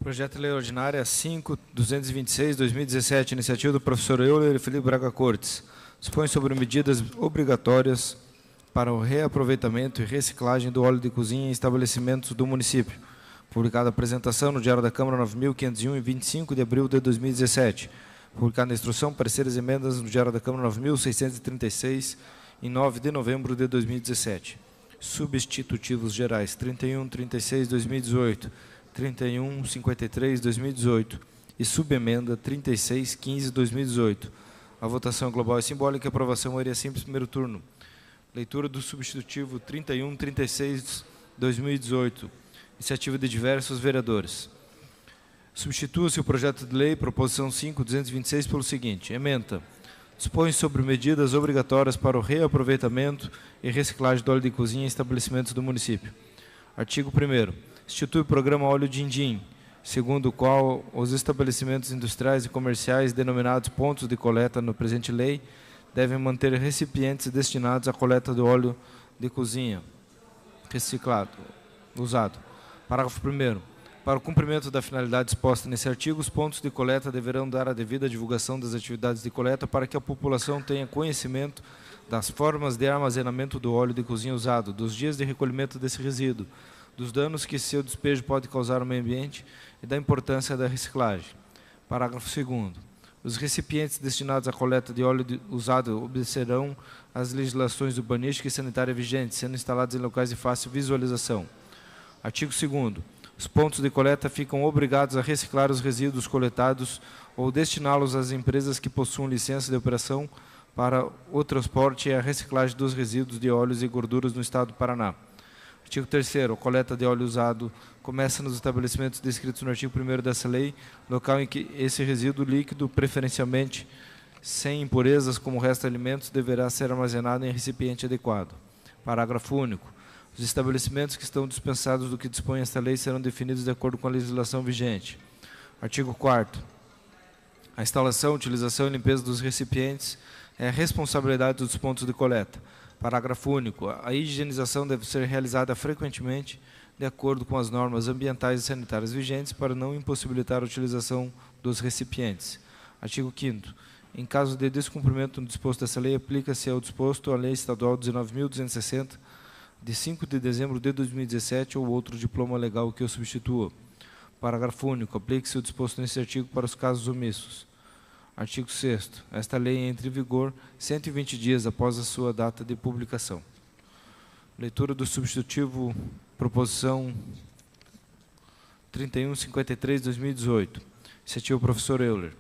Projeto de Lei Ordinária 5.226/2017, iniciativa do professor Euler e Felipe Braga Cortes. Dispõe sobre medidas obrigatórias para o reaproveitamento e reciclagem do óleo de cozinha em estabelecimentos do município. Publicada a apresentação no Diário da Câmara 9.501, em 25 de abril de 2017. Publicada a instrução, pareceres e emendas no Diário da Câmara 9.636, em 9 de novembro de 2017. Substitutivos gerais 3136/2018, 3153/2018 e subemenda 3615/2018. A votação global é simbólica e a aprovação maioria simples, primeiro turno. Leitura do substitutivo 3136/2018. Iniciativa de diversos vereadores. Substitua-se o projeto de lei, proposição 5.226, pelo seguinte. Ementa. Dispõe sobre medidas obrigatórias para o reaproveitamento e reciclagem do óleo de cozinha em estabelecimentos do município. Artigo 1º. Institui o programa Óleo Dindim, segundo o qual os estabelecimentos industriais e comerciais denominados pontos de coleta no presente lei devem manter recipientes destinados à coleta do óleo de cozinha reciclado, usado. Parágrafo 1º. Para o cumprimento da finalidade exposta nesse artigo, os pontos de coleta deverão dar a devida divulgação das atividades de coleta para que a população tenha conhecimento das formas de armazenamento do óleo de cozinha usado, dos dias de recolhimento desse resíduo, dos danos que seu despejo pode causar ao meio ambiente e da importância da reciclagem. Parágrafo 2º. Os recipientes destinados à coleta de óleo usado obedecerão às legislações urbanística e sanitária vigentes, sendo instalados em locais de fácil visualização. Artigo 2º. Os pontos de coleta ficam obrigados a reciclar os resíduos coletados ou destiná-los às empresas que possuam licença de operação para o transporte e a reciclagem dos resíduos de óleos e gorduras no Estado do Paraná. Artigo 3º. A coleta de óleo usado começa nos estabelecimentos descritos no artigo 1º dessa lei, local em que esse resíduo líquido, preferencialmente sem impurezas como o resto de alimentos, deverá ser armazenado em recipiente adequado. Parágrafo único. Os estabelecimentos que estão dispensados do que dispõe esta lei serão definidos de acordo com a legislação vigente. Artigo 4º. A instalação, utilização e limpeza dos recipientes é responsabilidade dos pontos de coleta. Parágrafo único. A higienização deve ser realizada frequentemente de acordo com as normas ambientais e sanitárias vigentes para não impossibilitar a utilização dos recipientes. Artigo 5º. Em caso de descumprimento no disposto dessa lei, aplica-se ao disposto a Lei Estadual 19.260, de 5 de dezembro de 2017 ou outro diploma legal que o substitua. Parágrafo único. Aplique-se o disposto nesse artigo para os casos omissos. Artigo 6º. Esta lei entra em vigor 120 dias após a sua data de publicação. Leitura do substitutivo proposição 3153/2018. Iniciativa professor Euler.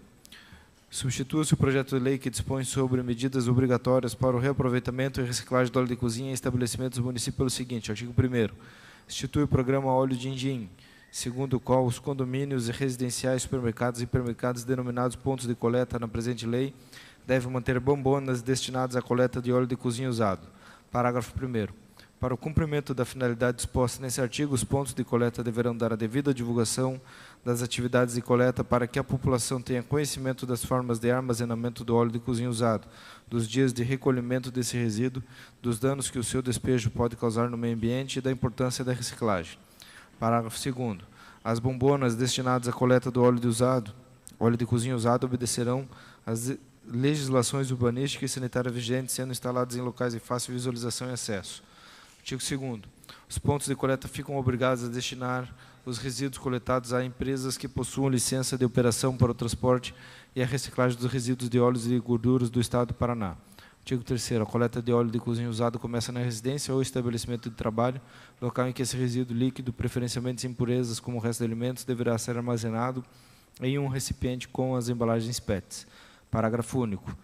Substitua-se o projeto de lei que dispõe sobre medidas obrigatórias para o reaproveitamento e reciclagem do óleo de cozinha em estabelecimentos do município pelo seguinte. Artigo 1º. Institui o programa Óleo Dindim, segundo o qual os condomínios residenciais, supermercados e hipermercados denominados pontos de coleta na presente lei devem manter bombonas destinadas à coleta de óleo de cozinha usado. Parágrafo 1º. Para o cumprimento da finalidade disposta nesse artigo, os pontos de coleta deverão dar a devida divulgação das atividades de coleta para que a população tenha conhecimento das formas de armazenamento do óleo de cozinha usado, dos dias de recolhimento desse resíduo, dos danos que o seu despejo pode causar no meio ambiente e da importância da reciclagem. Parágrafo 2º. As bombonas destinadas à coleta do óleo de cozinha usado obedecerão às legislações urbanísticas e sanitárias vigentes, sendo instaladas em locais de fácil visualização e acesso. Artigo 2º. Os pontos de coleta ficam obrigados a destinar os resíduos coletados a empresas que possuam licença de operação para o transporte e a reciclagem dos resíduos de óleos e gorduras do Estado do Paraná. Artigo 3º. A coleta de óleo de cozinha usado começa na residência ou estabelecimento de trabalho, local em que esse resíduo líquido, preferencialmente sem impurezas como o resto de alimentos, deverá ser armazenado em um recipiente com as embalagens PETs. Parágrafo único.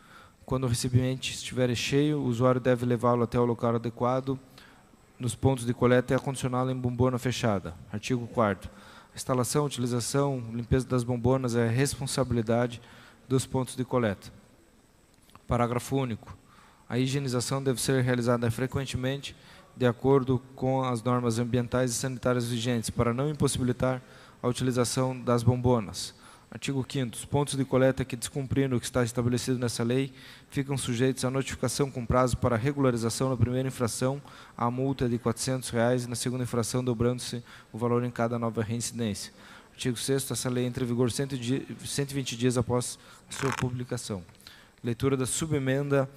Quando o recipiente estiver cheio, o usuário deve levá-lo até o local adequado nos pontos de coleta e acondicioná-lo em bombona fechada. Artigo 4º. A instalação, utilização, limpeza das bombonas é responsabilidade dos pontos de coleta. Parágrafo único. A higienização deve ser realizada frequentemente de acordo com as normas ambientais e sanitárias vigentes para não impossibilitar a utilização das bombonas. Artigo 5º. Os pontos de coleta que descumpriram o que está estabelecido nessa lei ficam sujeitos à notificação com prazo para regularização na primeira infração, à multa de R$ 400 e na segunda infração dobrando-se o valor em cada nova reincidência. Artigo 6º, essa lei entra em vigor 120 dias após sua publicação. Leitura da subemenda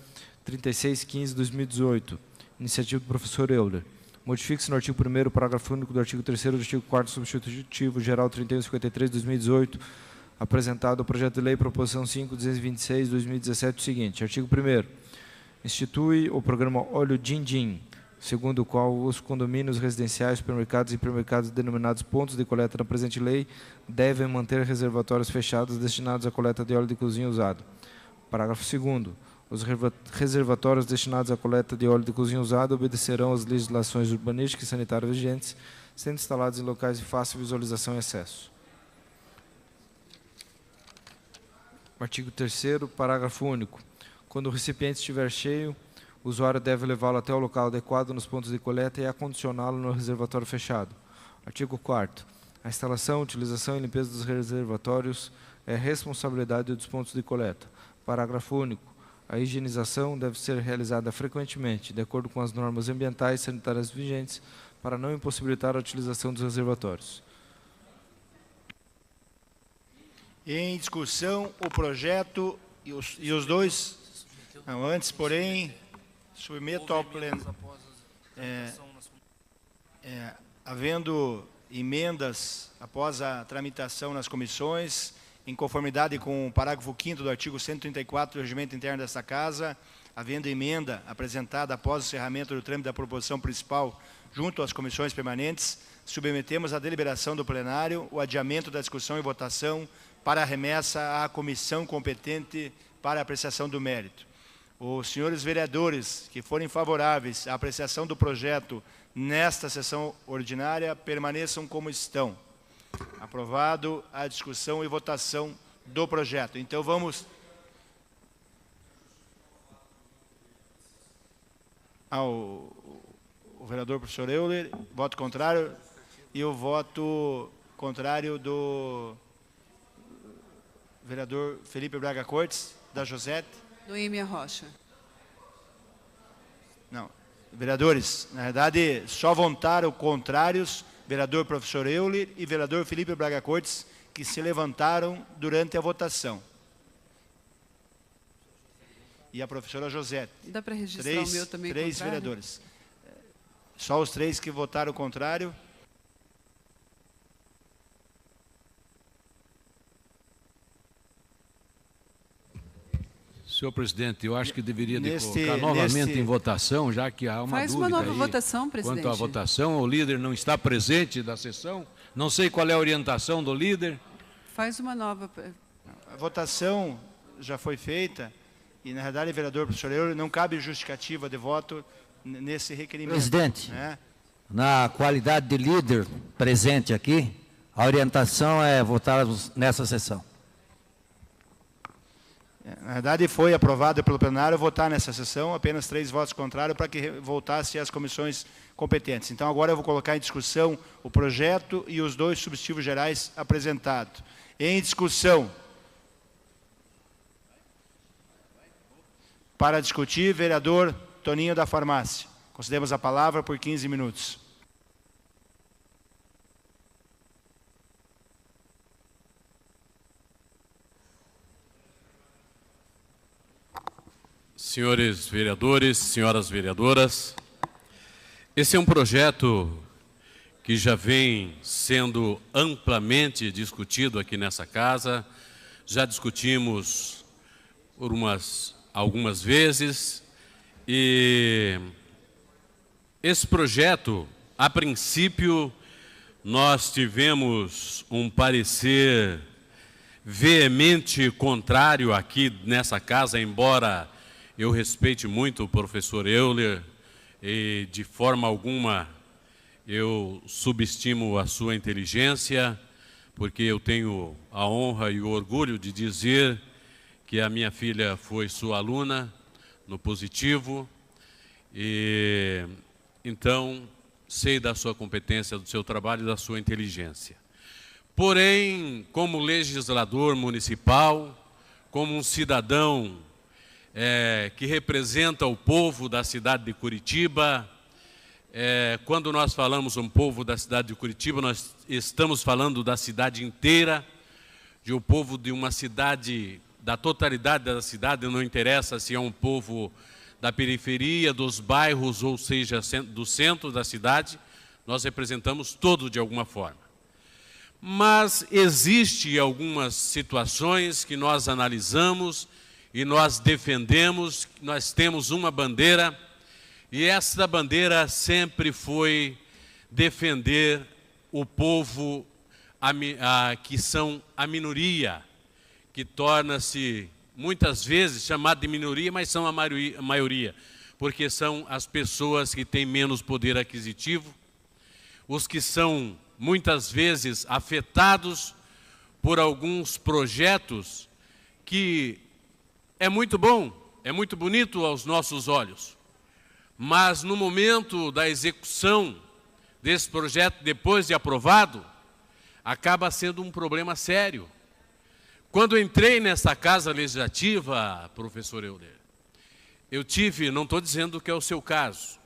3615/2018. Iniciativa do professor Euler. Modifique-se no artigo 1º, parágrafo único do artigo 3º do artigo 4º substitutivo geral 3153/2018, apresentado ao projeto de lei proposição 5.226/2017 o seguinte. Artigo 1º. Institui o programa Óleo Din-Din, segundo o qual os condomínios residenciais, supermercados e hipermercados denominados pontos de coleta na presente lei devem manter reservatórios fechados destinados à coleta de óleo de cozinha usado. Parágrafo 2º. Os reservatórios destinados à coleta de óleo de cozinha usado obedecerão às legislações urbanísticas e sanitárias vigentes, sendo instalados em locais de fácil visualização e acesso. Artigo 3º, parágrafo único. Quando o recipiente estiver cheio, o usuário deve levá-lo até o local adequado nos pontos de coleta e acondicioná-lo no reservatório fechado. Artigo 4º. A instalação, utilização e limpeza dos reservatórios é responsabilidade dos pontos de coleta. Parágrafo único. A higienização deve ser realizada frequentemente, de acordo com as normas ambientais e sanitárias vigentes, para não impossibilitar a utilização dos reservatórios. Em discussão, o projeto e os dois... Não, antes, porém, submeto ao pleno. Havendo emendas após a tramitação nas comissões, em conformidade com o parágrafo 5º do artigo 134 do Regimento Interno desta Casa, havendo emenda apresentada após o encerramento do trâmite da proposição principal junto às comissões permanentes, submetemos à deliberação do plenário o adiamento da discussão e votação para a remessa à comissão competente para a apreciação do mérito. Os senhores vereadores que forem favoráveis à apreciação do projeto nesta sessão ordinária permaneçam como estão. Aprovado a discussão e votação do projeto. Então vamos ao vereador professor Euler, voto contrário, e o voto contrário do vereador Felipe Braga Cortes, da Josete. Noêmia Rocha. Não, vereadores, na verdade, só votaram contrários vereador professor Euler e vereador Felipe Braga Cortes, que se levantaram durante a votação. E a professora Josete. Dá para registrar o meu também três contrário? Vereadores. Só os três que votaram contrário. Senhor presidente, eu acho que deveria colocar novamente em votação, já que há uma Faz dúvida uma nova aí votação, presidente. quanto à votação. O líder não está presente da sessão. Não sei qual é a orientação do líder. Faz uma nova. A votação já foi feita e, na verdade, vereador professor Euler, não cabe justificativa de voto nesse requerimento. Presidente, na qualidade de líder presente aqui, a orientação é votarmos nessa sessão. Na verdade, foi aprovado pelo plenário votar nessa sessão, apenas 3 votos contrários para que voltasse às comissões competentes. Então, agora eu vou colocar em discussão o projeto e os 2 substitutivos gerais apresentados. Em discussão. Para discutir, vereador Toninho da Farmácia. Concedemos a palavra por 15 minutos. Senhores vereadores, senhoras vereadoras, esse é um projeto que já vem sendo amplamente discutido aqui nessa casa. Já discutimos por algumas vezes e esse projeto, a princípio, nós tivemos um parecer veemente contrário aqui nessa casa, embora eu respeite muito o professor Euler e de forma alguma eu subestimo a sua inteligência, porque eu tenho a honra e o orgulho de dizer que a minha filha foi sua aluna no positivo e então sei da sua competência, do seu trabalho e da sua inteligência. Porém, como legislador municipal, como um cidadão que representa o povo da cidade de Curitiba, Quando nós falamos um povo da cidade de Curitiba, nós estamos falando da cidade inteira, de um povo de uma cidade, da totalidade da cidade, não interessa se é um povo da periferia, dos bairros, ou seja, do centro da cidade, nós representamos todos de alguma forma. Mas existem algumas situações que nós analisamos e nós defendemos, nós temos uma bandeira, e essa bandeira sempre foi defender o povo que são a minoria, que torna-se muitas vezes chamado de minoria, mas são a maioria, porque são as pessoas que têm menos poder aquisitivo, os que são muitas vezes afetados por alguns projetos que é muito bom, é muito bonito aos nossos olhos, mas no momento da execução desse projeto, depois de aprovado, acaba sendo um problema sério. Quando entrei nessa Casa Legislativa, professor Euler, eu tive, não estou dizendo que é o seu caso,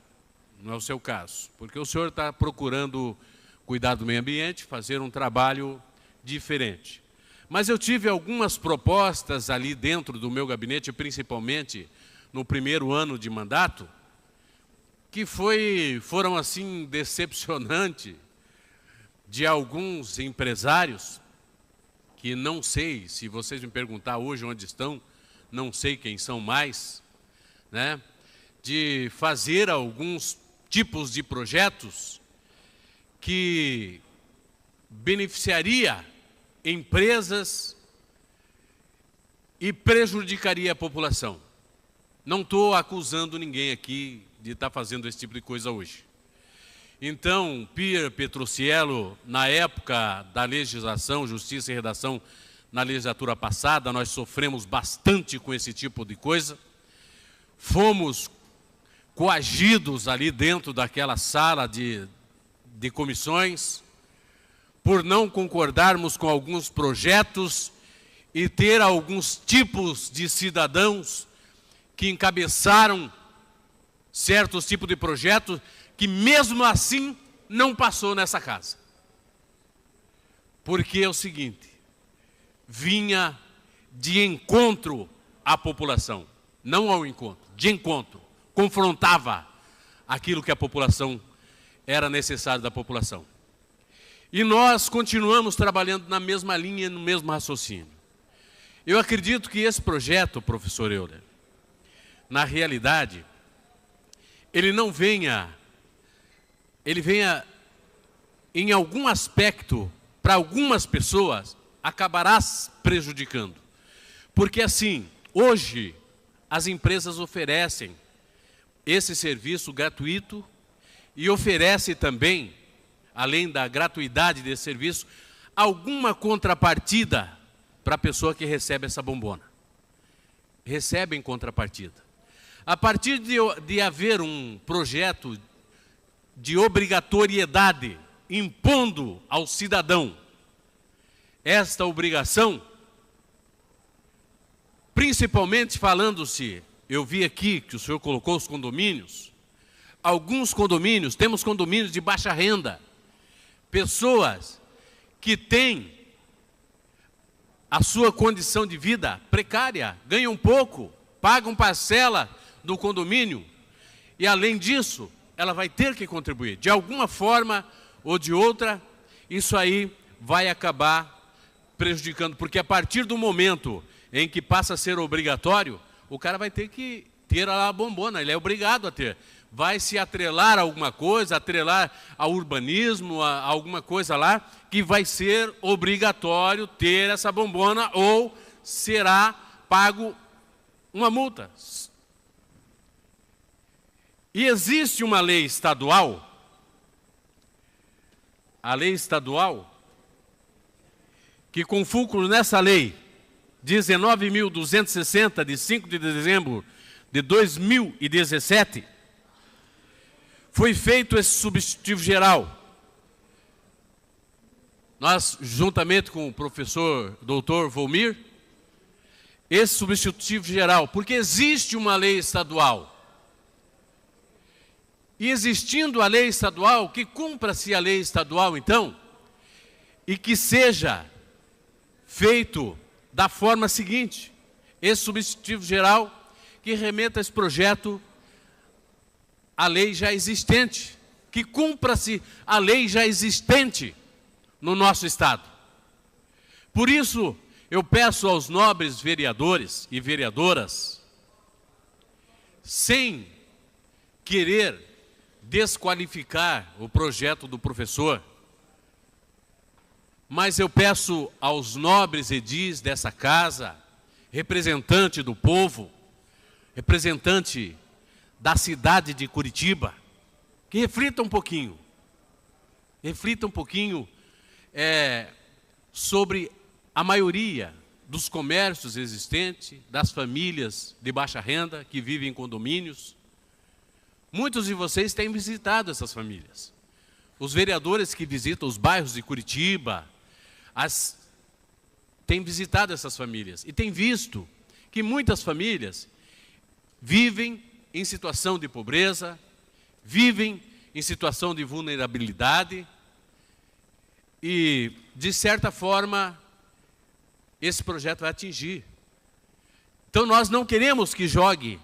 não é o seu caso, porque o senhor está procurando cuidar do meio ambiente, fazer um trabalho diferente. Mas eu tive algumas propostas ali dentro do meu gabinete, principalmente no primeiro ano de mandato, que foram assim decepcionantes, de alguns empresários, que não sei, se vocês me perguntar hoje onde estão, não sei quem são mais, né, de fazer alguns tipos de projetos que beneficiaria empresas e prejudicaria a população. Não estou acusando ninguém aqui de estar fazendo esse tipo de coisa hoje. Então, Pierre Petrociello, na época da legislação, Justiça e Redação, na legislatura passada, nós sofremos bastante com esse tipo de coisa. Fomos coagidos ali dentro daquela sala de comissões, por não concordarmos com alguns projetos e ter alguns tipos de cidadãos que encabeçaram certos tipos de projetos que mesmo assim não passou nessa casa. Porque é o seguinte, vinha de encontro à população, não ao encontro, de encontro, confrontava aquilo que a população era necessário da população. E nós continuamos trabalhando na mesma linha, no mesmo raciocínio. Eu acredito que esse projeto, professor Euler, na realidade, ele venha em algum aspecto, para algumas pessoas, acabará prejudicando. Porque assim, hoje, as empresas oferecem esse serviço gratuito e oferecem também, além da gratuidade desse serviço, alguma contrapartida para a pessoa que recebe essa bombona. Recebem contrapartida. A partir de haver um projeto de obrigatoriedade, impondo ao cidadão esta obrigação, principalmente falando-se, eu vi aqui que o senhor colocou os condomínios, alguns condomínios, temos condomínios de baixa renda, pessoas que têm a sua condição de vida precária, ganham pouco, pagam parcela do condomínio e, além disso, ela vai ter que contribuir. De alguma forma ou de outra, isso aí vai acabar prejudicando, porque a partir do momento em que passa a ser obrigatório, o cara vai ter que ter lá a bombona, ele é obrigado a ter. Vai se atrelar a alguma coisa, atrelar ao urbanismo, a alguma coisa lá, que vai ser obrigatório ter essa bombona ou será pago uma multa. E existe uma lei estadual, a lei estadual, que com fulcro nessa lei, 19.260, de 5 de dezembro de 2017, foi feito esse substitutivo geral. Nós, juntamente com o professor doutor Volmir, esse substitutivo geral, porque existe uma lei estadual E existindo a lei estadual, que cumpra-se a lei estadual, então, e que seja feito da forma seguinte: esse substitutivo geral que remeta esse projeto à lei já existente, que cumpra-se a lei já existente no nosso Estado. Por isso, eu peço aos nobres vereadores e vereadoras, sem querer desqualificar o projeto do professor, mas eu peço aos nobres edis dessa casa, representante do povo, representante da cidade de Curitiba, que reflitam um pouquinho sobre a maioria dos comércios existentes, das famílias de baixa renda que vivem em condomínios. Muitos de vocês têm visitado essas famílias. Os vereadores que visitam os bairros de Curitiba têm visitado essas famílias e têm visto que muitas famílias vivem em situação de pobreza, vivem em situação de vulnerabilidade e, de certa forma, esse projeto vai atingir. Então, nós não queremos que jogue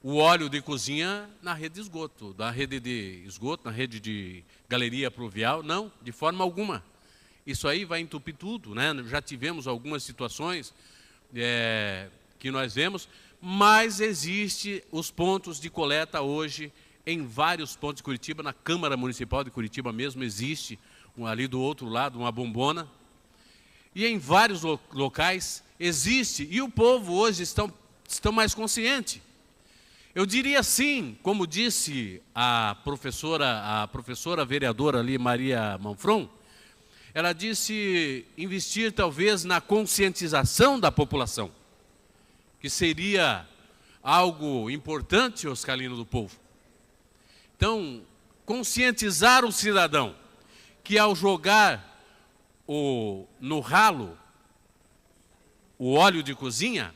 o óleo de cozinha na rede de esgoto, na rede de galeria pluvial, não, de forma alguma. Isso aí vai entupir tudo, né? Já tivemos algumas situações que nós vemos, mas existe os pontos de coleta hoje em vários pontos de Curitiba, na Câmara Municipal de Curitiba mesmo existe, ali do outro lado, uma bombona, e em vários locais existe, e o povo hoje estão mais consciente. Eu diria sim, como disse a professora vereadora ali, Maria Manfron, ela disse investir talvez na conscientização da população, que seria algo importante, Oscalino do povo. Então, conscientizar o cidadão que ao jogar no ralo o óleo de cozinha,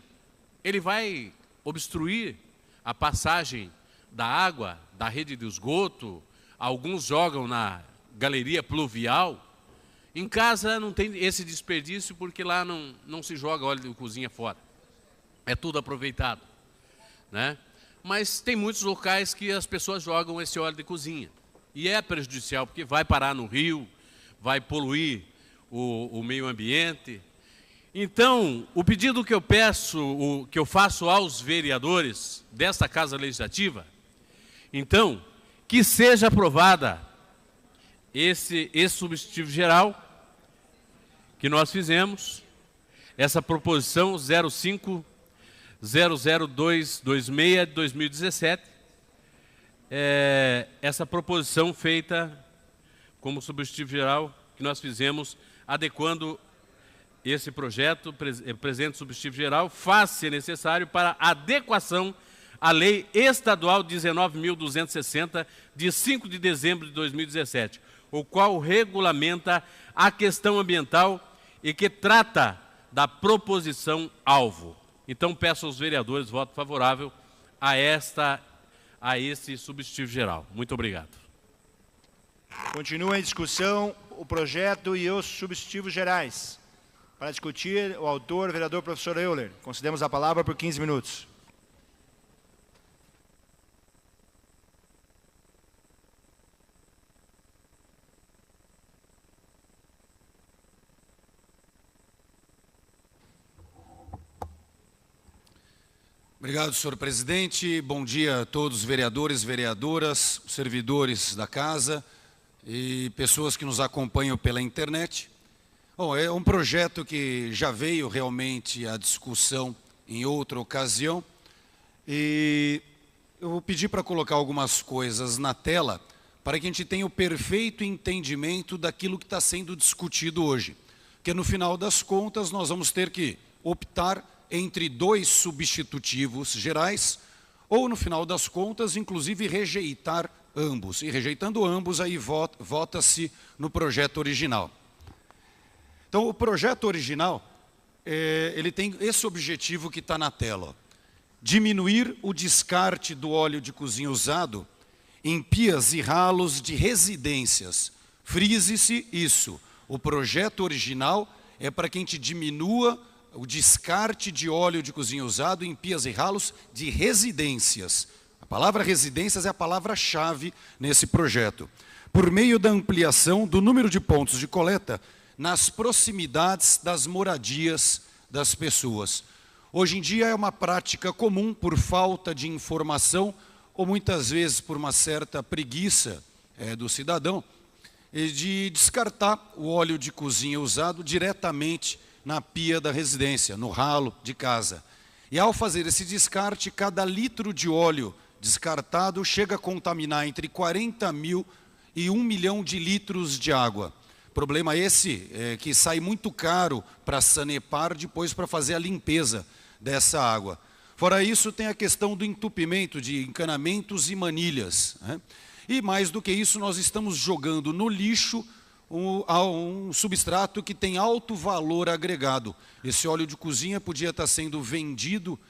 ele vai obstruir a passagem da água, da rede de esgoto, alguns jogam na galeria pluvial. Em casa não tem esse desperdício porque lá não se joga óleo de cozinha fora. É tudo aproveitado, né? Mas tem muitos locais que as pessoas jogam esse óleo de cozinha. E é prejudicial porque vai parar no rio, vai poluir o meio ambiente. Então, o pedido que eu faço aos vereadores desta Casa Legislativa, então, que seja aprovada esse substitutivo geral que nós fizemos, essa proposição 0500226 de 2017, essa proposição feita como substitutivo geral que nós fizemos, adequando esse projeto, presente substitutivo geral, faz-se necessário para adequação à Lei Estadual 19.260, de 5 de dezembro de 2017, o qual regulamenta a questão ambiental e que trata da proposição-alvo. Então, peço aos vereadores voto favorável a esse substitutivo geral. Muito obrigado. Continua em discussão o projeto e os substitutivos gerais. Para discutir, o autor, o vereador professor Euler. Concedemos a palavra por 15 minutos. Obrigado, senhor presidente. Bom dia a todos os vereadores, vereadoras, servidores da casa e pessoas que nos acompanham pela internet. Bom, é um projeto que já veio realmente à discussão em outra ocasião e eu vou pedir para colocar algumas coisas na tela para que a gente tenha o perfeito entendimento daquilo que está sendo discutido hoje. Porque no final das contas nós vamos ter que optar entre dois substitutivos gerais ou no final das contas inclusive rejeitar ambos. E rejeitando ambos aí vota-se no projeto original. Então, o projeto original, ele tem esse objetivo que está na tela, ó, diminuir o descarte do óleo de cozinha usado em pias e ralos de residências. Frise-se isso. O projeto original é para que a gente diminua o descarte de óleo de cozinha usado em pias e ralos de residências. A palavra residências é a palavra-chave nesse projeto. Por meio da ampliação do número de pontos de coleta nas proximidades das moradias das pessoas. Hoje em dia é uma prática comum, por falta de informação, ou muitas vezes por uma certa preguiça do cidadão, de descartar o óleo de cozinha usado diretamente na pia da residência, no ralo de casa. E ao fazer esse descarte, cada litro de óleo descartado chega a contaminar entre 40 mil e 1 milhão de litros de água. Problema esse que sai muito caro para a Sanepar depois para fazer a limpeza dessa água. Fora isso, tem a questão do entupimento de encanamentos e manilhas, né? E mais do que isso, nós estamos jogando no lixo um substrato que tem alto valor agregado. Esse óleo de cozinha podia estar sendo vendido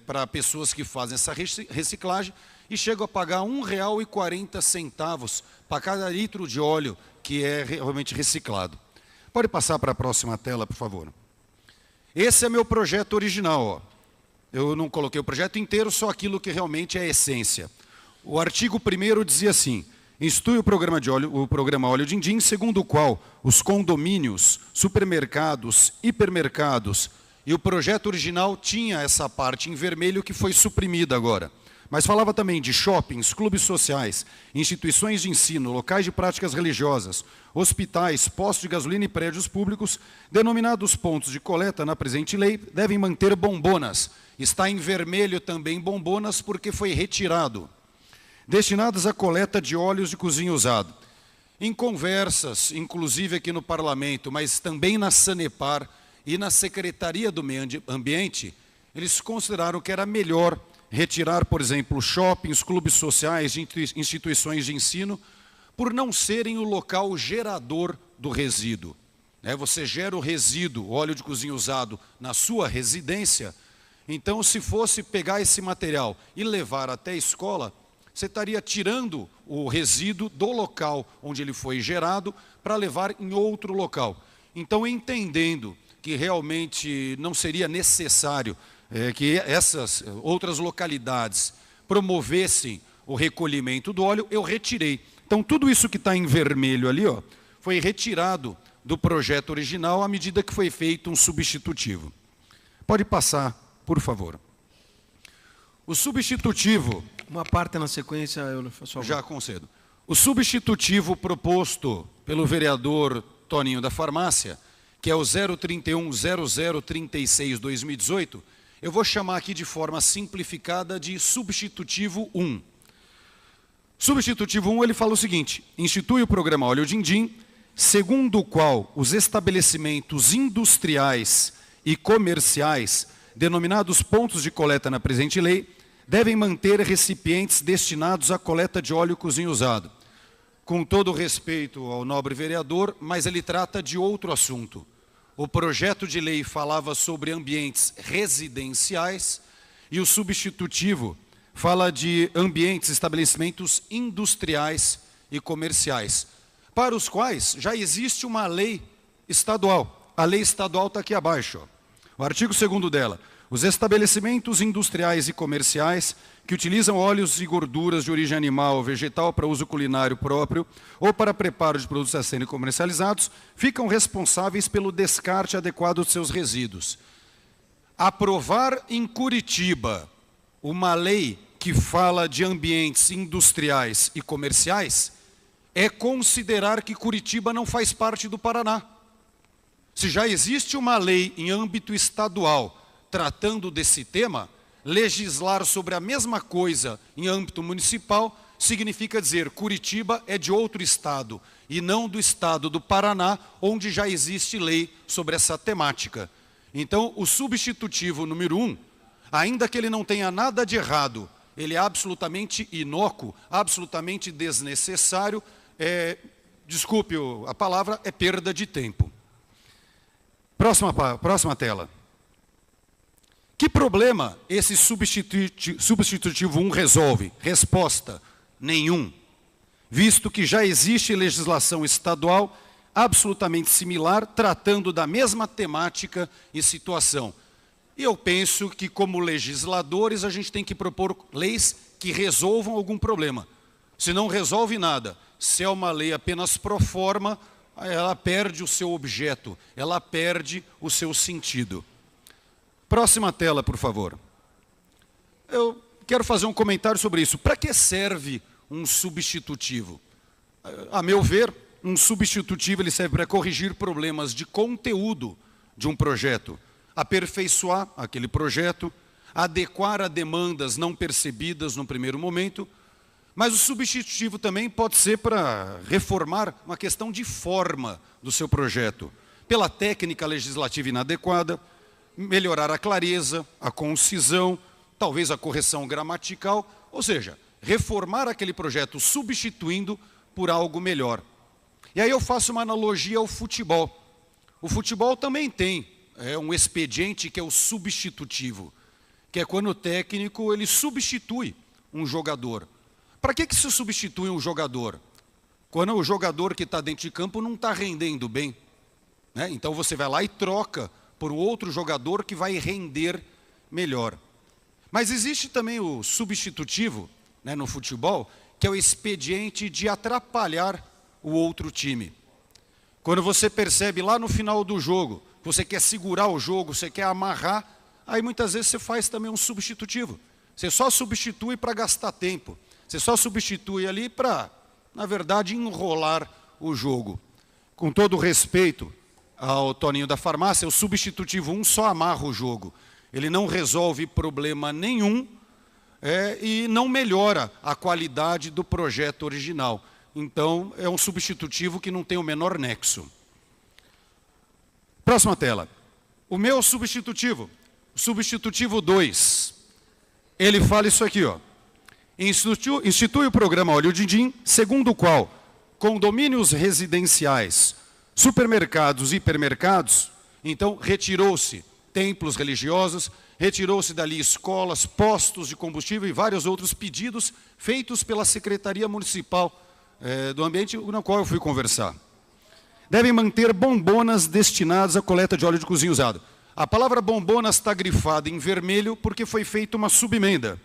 para pessoas que fazem essa reciclagem e chegam a pagar R$ 1,40 para cada litro de óleo que é realmente reciclado. Pode passar para a próxima tela, por favor. Esse é meu projeto original, ó. Eu não coloquei o projeto inteiro, só aquilo que realmente é a essência. O artigo 1º dizia assim: institui o programa Óleo Dindim, segundo o qual os condomínios, supermercados, hipermercados, e o projeto original tinha essa parte em vermelho que foi suprimida agora. Mas falava também de shoppings, clubes sociais, instituições de ensino, locais de práticas religiosas, hospitais, postos de gasolina e prédios públicos, denominados pontos de coleta na presente lei, devem manter bombonas. Está em vermelho também bombonas porque foi retirado. Destinadas à coleta de óleos de cozinha usado. Em conversas, inclusive aqui no Parlamento, mas também na Sanepar e na Secretaria do Meio Ambiente, eles consideraram que era melhor retirar, por exemplo, shoppings, clubes sociais, instituições de ensino, por não serem o local gerador do resíduo. Você gera o resíduo, óleo de cozinha usado, na sua residência, então se fosse pegar esse material e levar até a escola, você estaria tirando o resíduo do local onde ele foi gerado para levar em outro local. Então, entendendo que realmente não seria necessário que essas outras localidades promovessem o recolhimento do óleo, eu retirei. Então, tudo isso que está em vermelho ali, ó, foi retirado do projeto original à medida que foi feito um substitutivo. Pode passar, por favor. O substitutivo... Uma parte na sequência, eu faço já concedo. O substitutivo proposto pelo vereador Toninho da Farmácia, que é o 0310036/2018, eu vou chamar aqui de forma simplificada de substitutivo 1. Substitutivo 1, ele fala o seguinte: institui o programa Óleo Dindim, segundo o qual os estabelecimentos industriais e comerciais, denominados pontos de coleta na presente lei, devem manter recipientes destinados à coleta de óleo cozinha usado. Com todo respeito ao nobre vereador, mas ele trata de outro assunto. O projeto de lei falava sobre ambientes residenciais e o substitutivo fala de ambientes, estabelecimentos industriais e comerciais, para os quais já existe uma lei estadual. A lei estadual está aqui abaixo, ó. O artigo 2º dela: os estabelecimentos industriais e comerciais que utilizam óleos e gorduras de origem animal ou vegetal para uso culinário próprio ou para preparo de produtos a serem comercializados ficam responsáveis pelo descarte adequado dos seus resíduos. Aprovar em Curitiba uma lei que fala de ambientes industriais e comerciais é considerar que Curitiba não faz parte do Paraná. Se já existe uma lei em âmbito estadual tratando desse tema, legislar sobre a mesma coisa em âmbito municipal significa dizer Curitiba é de outro estado e não do estado do Paraná, onde já existe lei sobre essa temática. Então, o substitutivo número 1, ainda que ele não tenha nada de errado, ele é absolutamente inócuo, absolutamente desnecessário, desculpe a palavra, é perda de tempo. Próxima tela. Que problema esse substitutivo 1 resolve? Resposta: Nenhum, visto que já existe legislação estadual absolutamente similar, tratando da mesma temática e situação. E eu penso que, como legisladores, a gente tem que propor leis que resolvam algum problema. Se não resolve nada, se é uma lei apenas pro forma, ela perde o seu objeto, ela perde o seu sentido. Próxima tela, por favor. Eu quero fazer um comentário sobre isso. Para que serve um substitutivo? A meu ver, um substitutivo ele serve para corrigir problemas de conteúdo de um projeto, aperfeiçoar aquele projeto, adequar a demandas não percebidas no primeiro momento, mas o substitutivo também pode ser para reformar uma questão de forma do seu projeto, pela técnica legislativa inadequada, melhorar a clareza, a concisão, talvez a correção gramatical, ou seja, reformar aquele projeto substituindo por algo melhor. E aí eu faço uma analogia ao futebol. O futebol também tem um expediente que é o substitutivo, que é quando o técnico ele substitui um jogador. Para que se substitui um jogador? Quando o jogador que está dentro de campo não está rendendo bem, né? Então você vai lá e troca por um outro jogador que vai render melhor. Mas existe também o substitutivo, né, no futebol, que é o expediente de atrapalhar o outro time. Quando você percebe lá no final do jogo, você quer segurar o jogo, você quer amarrar, aí muitas vezes você faz também um substitutivo. Você só substitui para gastar tempo. Você só substitui ali para, na verdade, enrolar o jogo. Com todo respeito ao Toninho da Farmácia, o substitutivo 1 só amarra o jogo. Ele não resolve problema nenhum e não melhora a qualidade do projeto original. Então, é um substitutivo que não tem o menor nexo. Próxima tela. O meu substitutivo, substitutivo 2, ele fala isso aqui, ó. Institui o programa Olha o Dindim, segundo o qual condomínios residenciais, supermercados e hipermercados, então retirou-se templos religiosos, retirou-se dali escolas, postos de combustível e vários outros pedidos feitos pela Secretaria Municipal do Ambiente, na qual eu fui conversar. Devem manter bombonas destinadas à coleta de óleo de cozinha usado. A palavra bombonas está grifada em vermelho porque foi feita uma subemenda.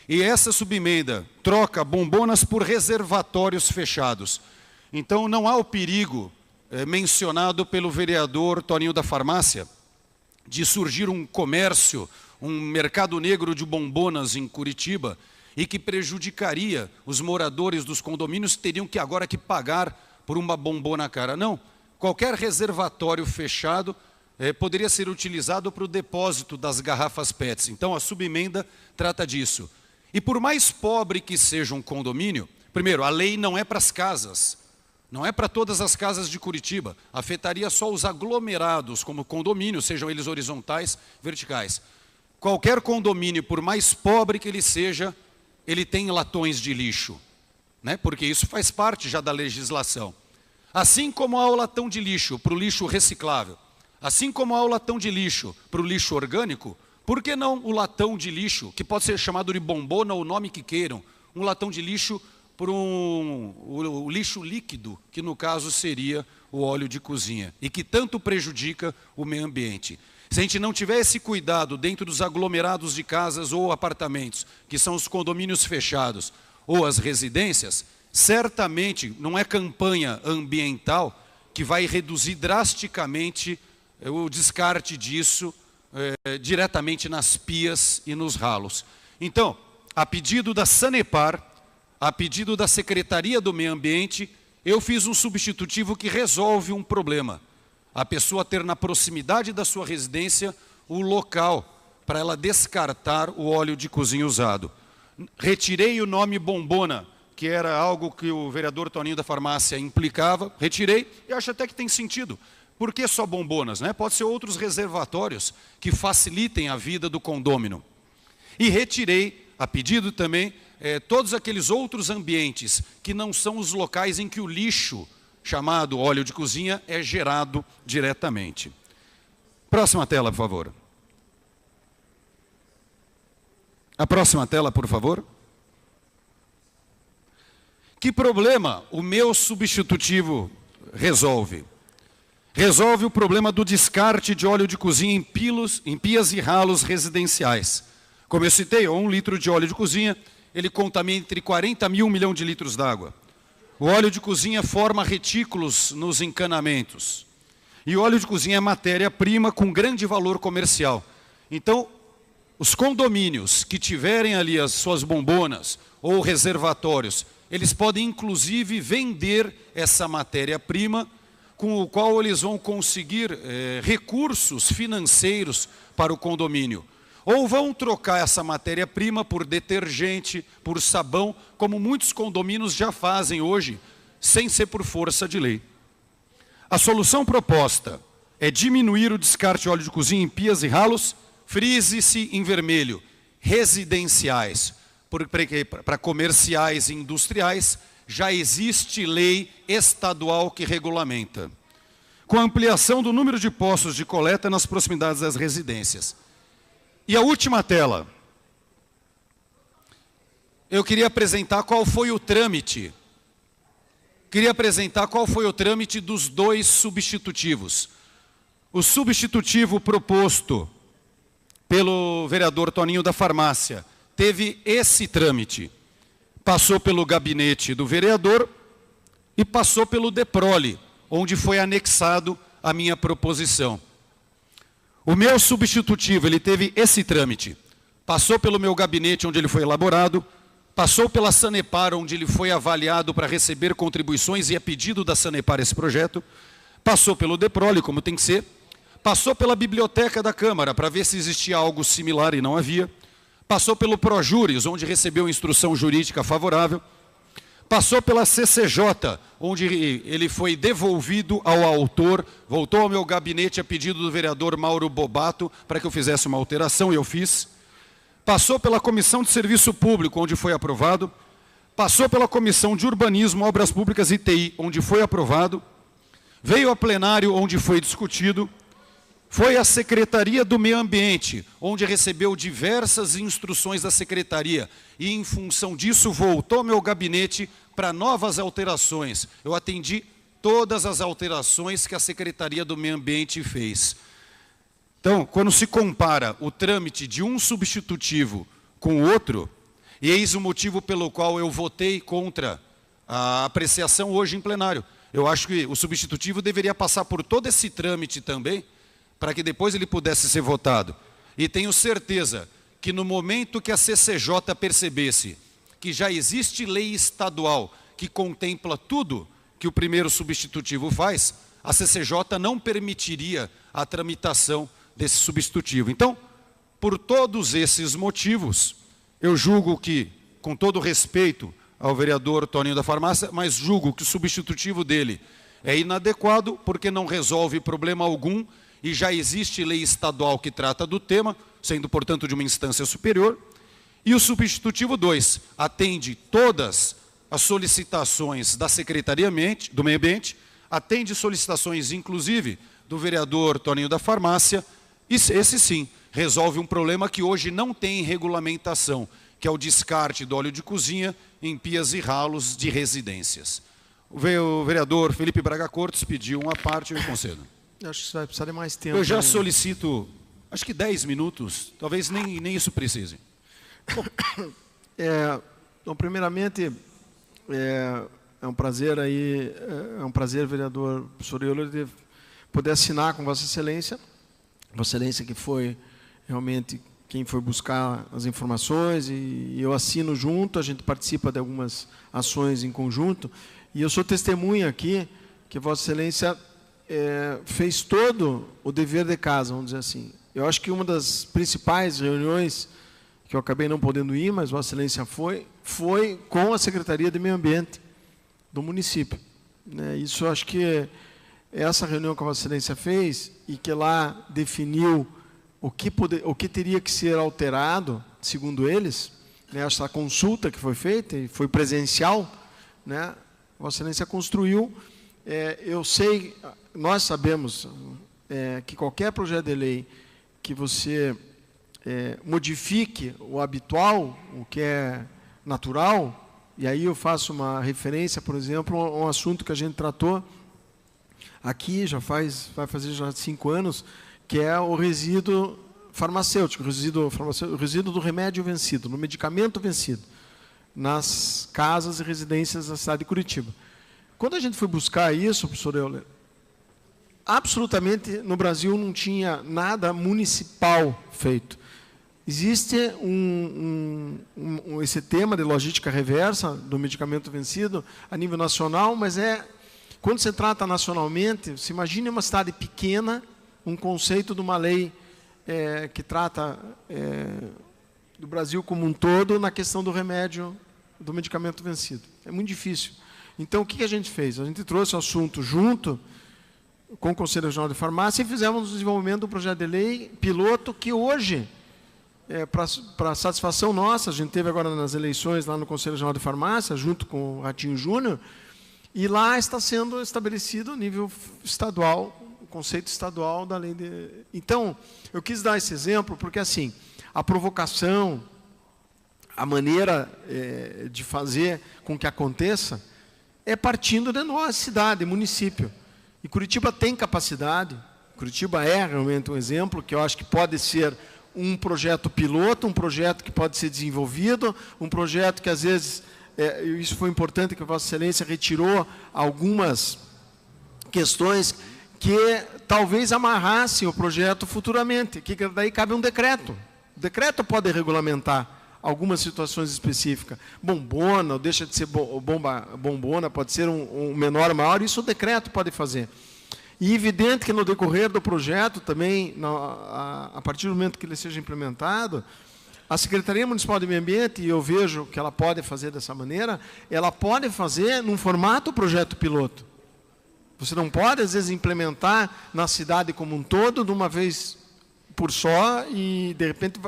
E essa subemenda troca bombonas por reservatórios fechados. Então não há o perigo mencionado pelo vereador Toninho da Farmácia de surgir um comércio, um mercado negro de bombonas em Curitiba e que prejudicaria os moradores dos condomínios, teriam que agora que pagar por uma bombona cara. Não, qualquer reservatório fechado poderia ser utilizado para o depósito das garrafas PETs. Então a subemenda trata disso. E por mais pobre que seja um condomínio, primeiro, a lei não é para as casas, não é para todas as casas de Curitiba, afetaria só os aglomerados, como condomínios, sejam eles horizontais, verticais. Qualquer condomínio, por mais pobre que ele seja, ele tem latões de lixo, né? Porque isso faz parte já da legislação. Assim como há o latão de lixo para o lixo reciclável, assim como há o latão de lixo para o lixo orgânico, por que não o latão de lixo, que pode ser chamado de bombona ou o nome que queiram, um latão de lixo por o lixo líquido, que no caso seria o óleo de cozinha, e que tanto prejudica o meio ambiente. Se a gente não tiver esse cuidado dentro dos aglomerados de casas ou apartamentos, que são os condomínios fechados, ou as residências, certamente não é campanha ambiental que vai reduzir drasticamente o descarte disso diretamente nas pias e nos ralos. Então, a pedido da Sanepar, a pedido da Secretaria do Meio Ambiente, eu fiz um substitutivo que resolve um problema. A pessoa ter na proximidade da sua residência o local para ela descartar o óleo de cozinha usado. Retirei o nome bombona, que era algo que o vereador Toninho da Farmácia implicava, retirei e acho até que tem sentido. Por que só bombonas, né? Pode ser outros reservatórios que facilitem a vida do condômino. E retirei, a pedido também, todos aqueles outros ambientes que não são os locais em que o lixo chamado óleo de cozinha é gerado diretamente. Próxima tela, por favor. A próxima tela, por favor. Que problema o meu substitutivo resolve? Resolve o problema do descarte de óleo de cozinha em pias e ralos residenciais. Como eu citei, 1 litro de óleo de cozinha, ele contamina entre 40 mil e 1 milhão de litros d'água. O óleo de cozinha forma retículos nos encanamentos. E o óleo de cozinha é matéria-prima com grande valor comercial. Então, os condomínios que tiverem ali as suas bombonas ou reservatórios, eles podem inclusive vender essa matéria-prima, com o qual eles vão conseguir recursos financeiros para o condomínio. Ou vão trocar essa matéria-prima por detergente, por sabão, como muitos condomínios já fazem hoje, sem ser por força de lei. A solução proposta é diminuir o descarte de óleo de cozinha em pias e ralos, frise-se em vermelho, residenciais. Para comerciais e industriais, já existe lei estadual que regulamenta. Com a ampliação do número de postos de coleta nas proximidades das residências. E a última tela. Eu queria apresentar qual foi o trâmite. Queria apresentar qual foi o trâmite dos 2 substitutivos. O substitutivo proposto pelo vereador Toninho da Farmácia teve esse trâmite. Passou pelo gabinete do vereador e passou pelo DEPROLE, onde foi anexado a minha proposição. O meu substitutivo, ele teve esse trâmite. Passou pelo meu gabinete, onde ele foi elaborado, passou pela Sanepar, onde ele foi avaliado para receber contribuições e é pedido da Sanepar esse projeto, passou pelo DEPROLE, como tem que ser, passou pela Biblioteca da Câmara, para ver se existia algo similar e não havia, passou pelo Projúris, onde recebeu instrução jurídica favorável, passou pela CCJ, onde ele foi devolvido ao autor, voltou ao meu gabinete a pedido do vereador Mauro Bobato, para que eu fizesse uma alteração, e eu fiz. Passou pela Comissão de Serviço Público, onde foi aprovado. Passou pela Comissão de Urbanismo, Obras Públicas e TI, onde foi aprovado. Veio a plenário, onde foi discutido. Foi à Secretaria do Meio Ambiente, onde recebeu diversas instruções da Secretaria. E, em função disso, voltou ao meu gabinete para novas alterações. Eu atendi todas as alterações que a Secretaria do Meio Ambiente fez. Então, quando se compara o trâmite de um substitutivo com o outro, e eis o motivo pelo qual eu votei contra a apreciação hoje em plenário. Eu acho que o substitutivo deveria passar por todo esse trâmite também, para que depois ele pudesse ser votado. E tenho certeza que no momento que a CCJ percebesse que já existe lei estadual que contempla tudo que o primeiro substitutivo faz, a CCJ não permitiria a tramitação desse substitutivo. Então, por todos esses motivos, eu julgo que, com todo respeito ao vereador Toninho da Farmácia, mas julgo que o substitutivo dele é inadequado, porque não resolve problema algum, e já existe lei estadual que trata do tema, sendo, portanto, de uma instância superior. E o substitutivo 2 atende todas as solicitações da Secretaria do Meio Ambiente, atende solicitações, inclusive, do vereador Toninho da Farmácia, e esse sim resolve um problema que hoje não tem regulamentação, que é o descarte do óleo de cozinha em pias e ralos de residências. O vereador Felipe Braga Cortes pediu uma parte, eu concedo. Acho que você vai precisar de mais tempo. Eu já solicito, acho que 10 minutos, talvez nem isso precise. Bom, então, primeiramente, é um prazer aí, vereador professor Euler, de poder assinar com Vossa Excelência que foi realmente quem foi buscar as informações, e eu assino junto, a gente participa de algumas ações em conjunto, e eu sou testemunha aqui que Vossa Excelência fez todo o dever de casa, vamos dizer assim. Eu acho que uma das principais reuniões que eu acabei não podendo ir, mas Vossa Excelência foi com a Secretaria de Meio Ambiente do município. Isso eu acho que essa reunião que a Vossa Excelência fez e que lá definiu o que teria que ser alterado, segundo eles, essa consulta que foi feita e foi presencial, Vossa Excelência construiu. Eu sei, nós sabemos que qualquer projeto de lei que você modifique o habitual, o que é natural, E aí eu faço uma referência, por exemplo, a um assunto que a gente tratou aqui, vai fazer já 5 anos, que é o resíduo farmacêutico, o resíduo do remédio vencido, do medicamento vencido, nas casas e residências da cidade de Curitiba. Quando a gente foi buscar isso, professor Euler, absolutamente no Brasil não tinha nada municipal feito. Existe esse tema de logística reversa do medicamento vencido a nível nacional, mas quando se trata nacionalmente, se imagine uma cidade pequena, um conceito de uma lei que trata do Brasil como um todo na questão do remédio, do medicamento vencido. É muito difícil. Então, o que a gente fez? A gente trouxe o assunto junto com o Conselho Regional de Farmácia e fizemos o desenvolvimento do projeto de lei piloto que hoje, para satisfação nossa, a gente teve agora nas eleições lá no Conselho Regional de Farmácia, junto com o Ratinho Júnior, e lá está sendo estabelecido a nível estadual, o conceito estadual da lei de... Então, eu quis dar esse exemplo porque, assim, a provocação, a maneira de fazer com que aconteça, é partindo de nós, cidade, município. E Curitiba tem capacidade, Curitiba é realmente um exemplo que eu acho que pode ser um projeto piloto, um projeto que pode ser desenvolvido, um projeto que, às vezes, isso foi importante que a Vossa Excelência retirou algumas questões que talvez amarrassem o projeto futuramente, que daí cabe um decreto. O decreto pode regulamentar algumas situações específicas. Bombona, ou deixa de ser bombona, pode ser um menor ou maior, isso o decreto pode fazer. E evidente que no decorrer do projeto também, a partir do momento que ele seja implementado, a Secretaria Municipal de Meio Ambiente, e eu vejo que ela pode fazer dessa maneira, ela pode fazer num formato projeto piloto. Você não pode, às vezes, implementar na cidade como um todo, de uma vez por só, e, de repente,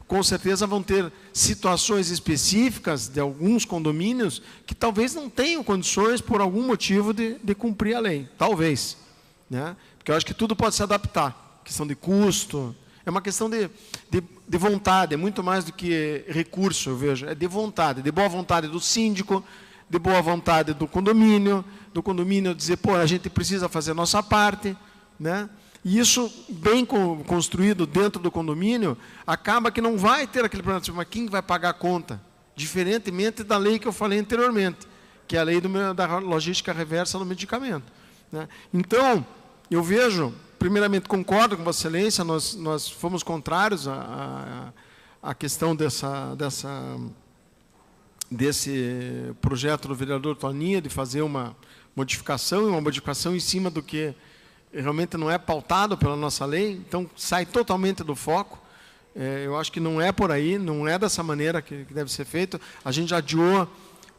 com certeza vão ter situações específicas de alguns condomínios que talvez não tenham condições, por algum motivo, de cumprir a lei. Talvez. Né? Porque eu acho que tudo pode se adaptar. Questão de custo, é uma questão de vontade, é muito mais do que recurso, eu vejo. É de vontade, de boa vontade do síndico, de boa vontade do condomínio dizer, pô, a gente precisa fazer a nossa parte, né? E isso, bem construído dentro do condomínio, acaba que não vai ter aquele problema, mas quem vai pagar a conta? Diferentemente da lei que eu falei anteriormente, que é a lei da logística reversa do medicamento. Né? Então, eu vejo, primeiramente, concordo com Vossa Excelência, nós fomos contrários à questão desse projeto do vereador Toninha, de fazer uma modificação em cima do que realmente não é pautado pela nossa lei, então sai totalmente do foco. Eu acho que não é por aí, não é dessa maneira que deve ser feito. A gente já adiou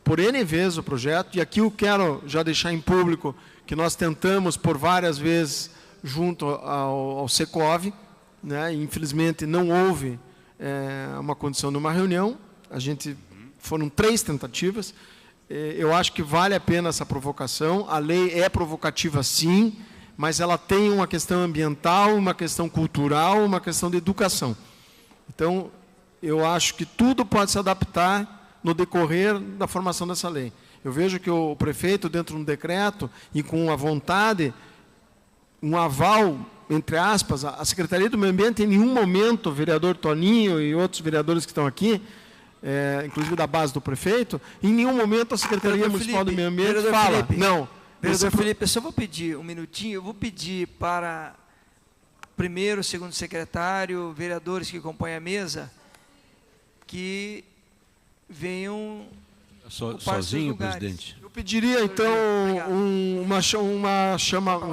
por N vezes o projeto, e aqui eu quero já deixar em público que nós tentamos por várias vezes junto ao Secov, né, e infelizmente não houve uma condição de uma reunião, foram 3 tentativas. Eu acho que vale a pena essa provocação, a lei é provocativa sim, mas ela tem uma questão ambiental, uma questão cultural, uma questão de educação. Então, eu acho que tudo pode se adaptar no decorrer da formação dessa lei. Eu vejo que o prefeito, dentro de um decreto, e com a vontade, um aval, entre aspas, a Secretaria do Meio Ambiente, em nenhum momento, o vereador Toninho e outros vereadores que estão aqui, inclusive da base do prefeito, em nenhum momento a Secretaria Municipal do Meio Ambiente fala... Felipe, não. Vereador Felipe, eu só vou pedir um minutinho, eu vou pedir para o primeiro, segundo secretário, vereadores que compõem a mesa, que venham sozinho, presidente. Eu pediria, então, um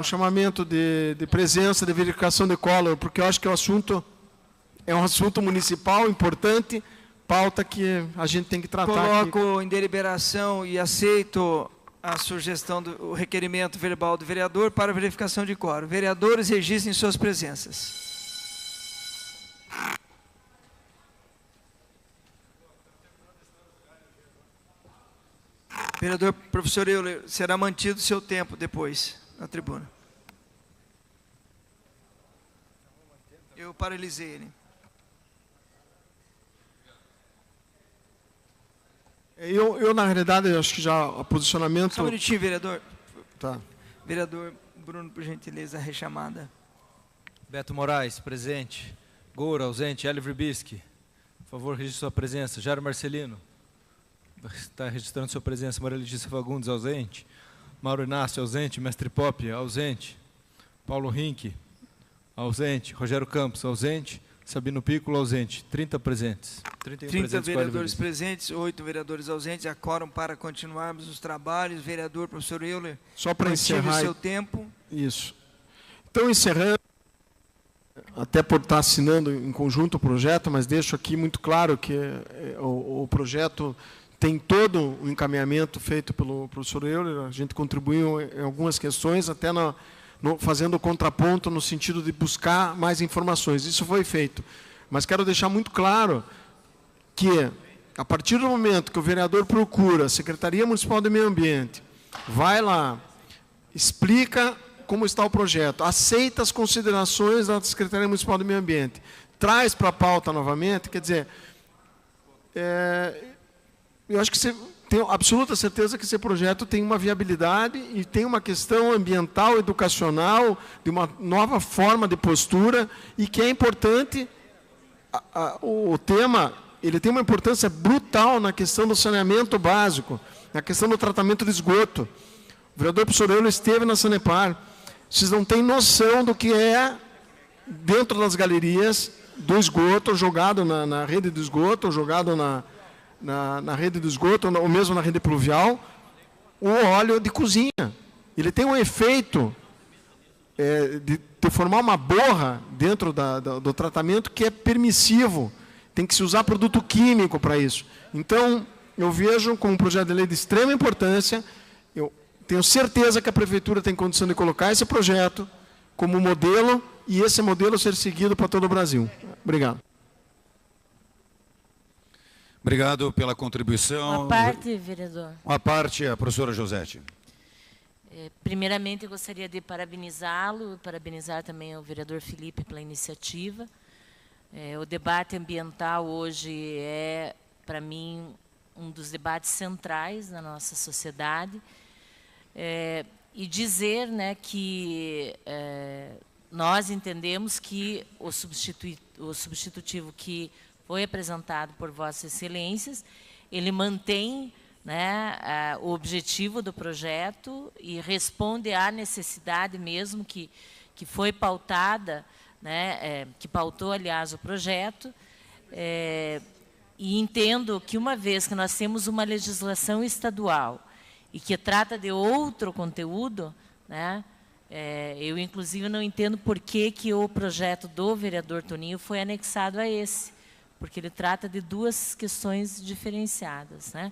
chamamento de presença, de verificação de quórum, porque eu acho que o assunto é um assunto municipal importante, pauta que a gente tem que tratar. Coloco aqui. Em deliberação e aceito a sugestão do requerimento verbal do vereador para verificação de quórum. Vereadores, registrem suas presenças. Vereador professor Euler, será mantido o seu tempo depois na tribuna. Eu paralisei ele. Eu na realidade, eu acho que já o posicionamento... Só um minutinho, vereador. Tá. Vereador Bruno, por gentileza, a rechamada. Beto Moraes, presente. Goura, ausente. Hélio Vribisky, por favor, registre sua presença. Jairo Marcelino, está registrando sua presença. Maria Letícia Fagundes, ausente. Mauro Inácio, ausente. Mestre Pop, ausente. Paulo Rink, ausente. Rogério Campos, ausente. Sabino Piccolo, ausente. 30 presentes. 31 30 presentes, vereadores presentes, 8 vereadores ausentes. Há quórum para continuarmos os trabalhos. Vereador, professor Euler, só para encerrar seu tempo. Isso. Então, encerrando, até por estar assinando em conjunto o projeto, mas deixo aqui muito claro que o projeto tem todo o encaminhamento feito pelo professor Euler. A gente contribuiu em algumas questões, até fazendo o contraponto no sentido de buscar mais informações. Isso foi feito. Mas quero deixar muito claro que, a partir do momento que o vereador procura a Secretaria Municipal de Meio Ambiente, vai lá, explica como está o projeto, aceita as considerações da Secretaria Municipal de Meio Ambiente, traz para a pauta novamente, quer dizer, eu acho que você tenho absoluta certeza que esse projeto tem uma viabilidade e tem uma questão ambiental, educacional, de uma nova forma de postura, e que é importante, o tema, ele tem uma importância brutal na questão do saneamento básico, na questão do tratamento de esgoto. O vereador professor Euler esteve na Sanepar. Vocês não têm noção do que é, dentro das galerias, do esgoto, jogado na rede do esgoto, jogado na rede do esgoto, ou mesmo na rede pluvial, o óleo de cozinha. Ele tem um efeito de formar uma borra dentro do tratamento que é permissivo. Tem que se usar produto químico para isso. Então, eu vejo como um projeto de lei de extrema importância. Eu tenho certeza que a Prefeitura tem condição de colocar esse projeto como modelo e esse modelo ser seguido para todo o Brasil. Obrigado. Obrigado pela contribuição. Uma parte, vereador. Uma parte, a professora Josete. Primeiramente, eu gostaria de parabenizá-lo, parabenizar também o vereador Felipe pela iniciativa. O debate ambiental hoje é, para mim, um dos debates centrais na nossa sociedade. E dizer, né, que nós entendemos que o substitutivo que foi apresentado por Vossas Excelências, ele mantém, né, o objetivo do projeto e responde à necessidade mesmo que foi pautada, né, que pautou, aliás, o projeto, e entendo que, uma vez que nós temos uma legislação estadual e que trata de outro conteúdo, né, eu, inclusive, não entendo por que o projeto do vereador Toninho foi anexado a esse, porque ele trata de duas questões diferenciadas, né?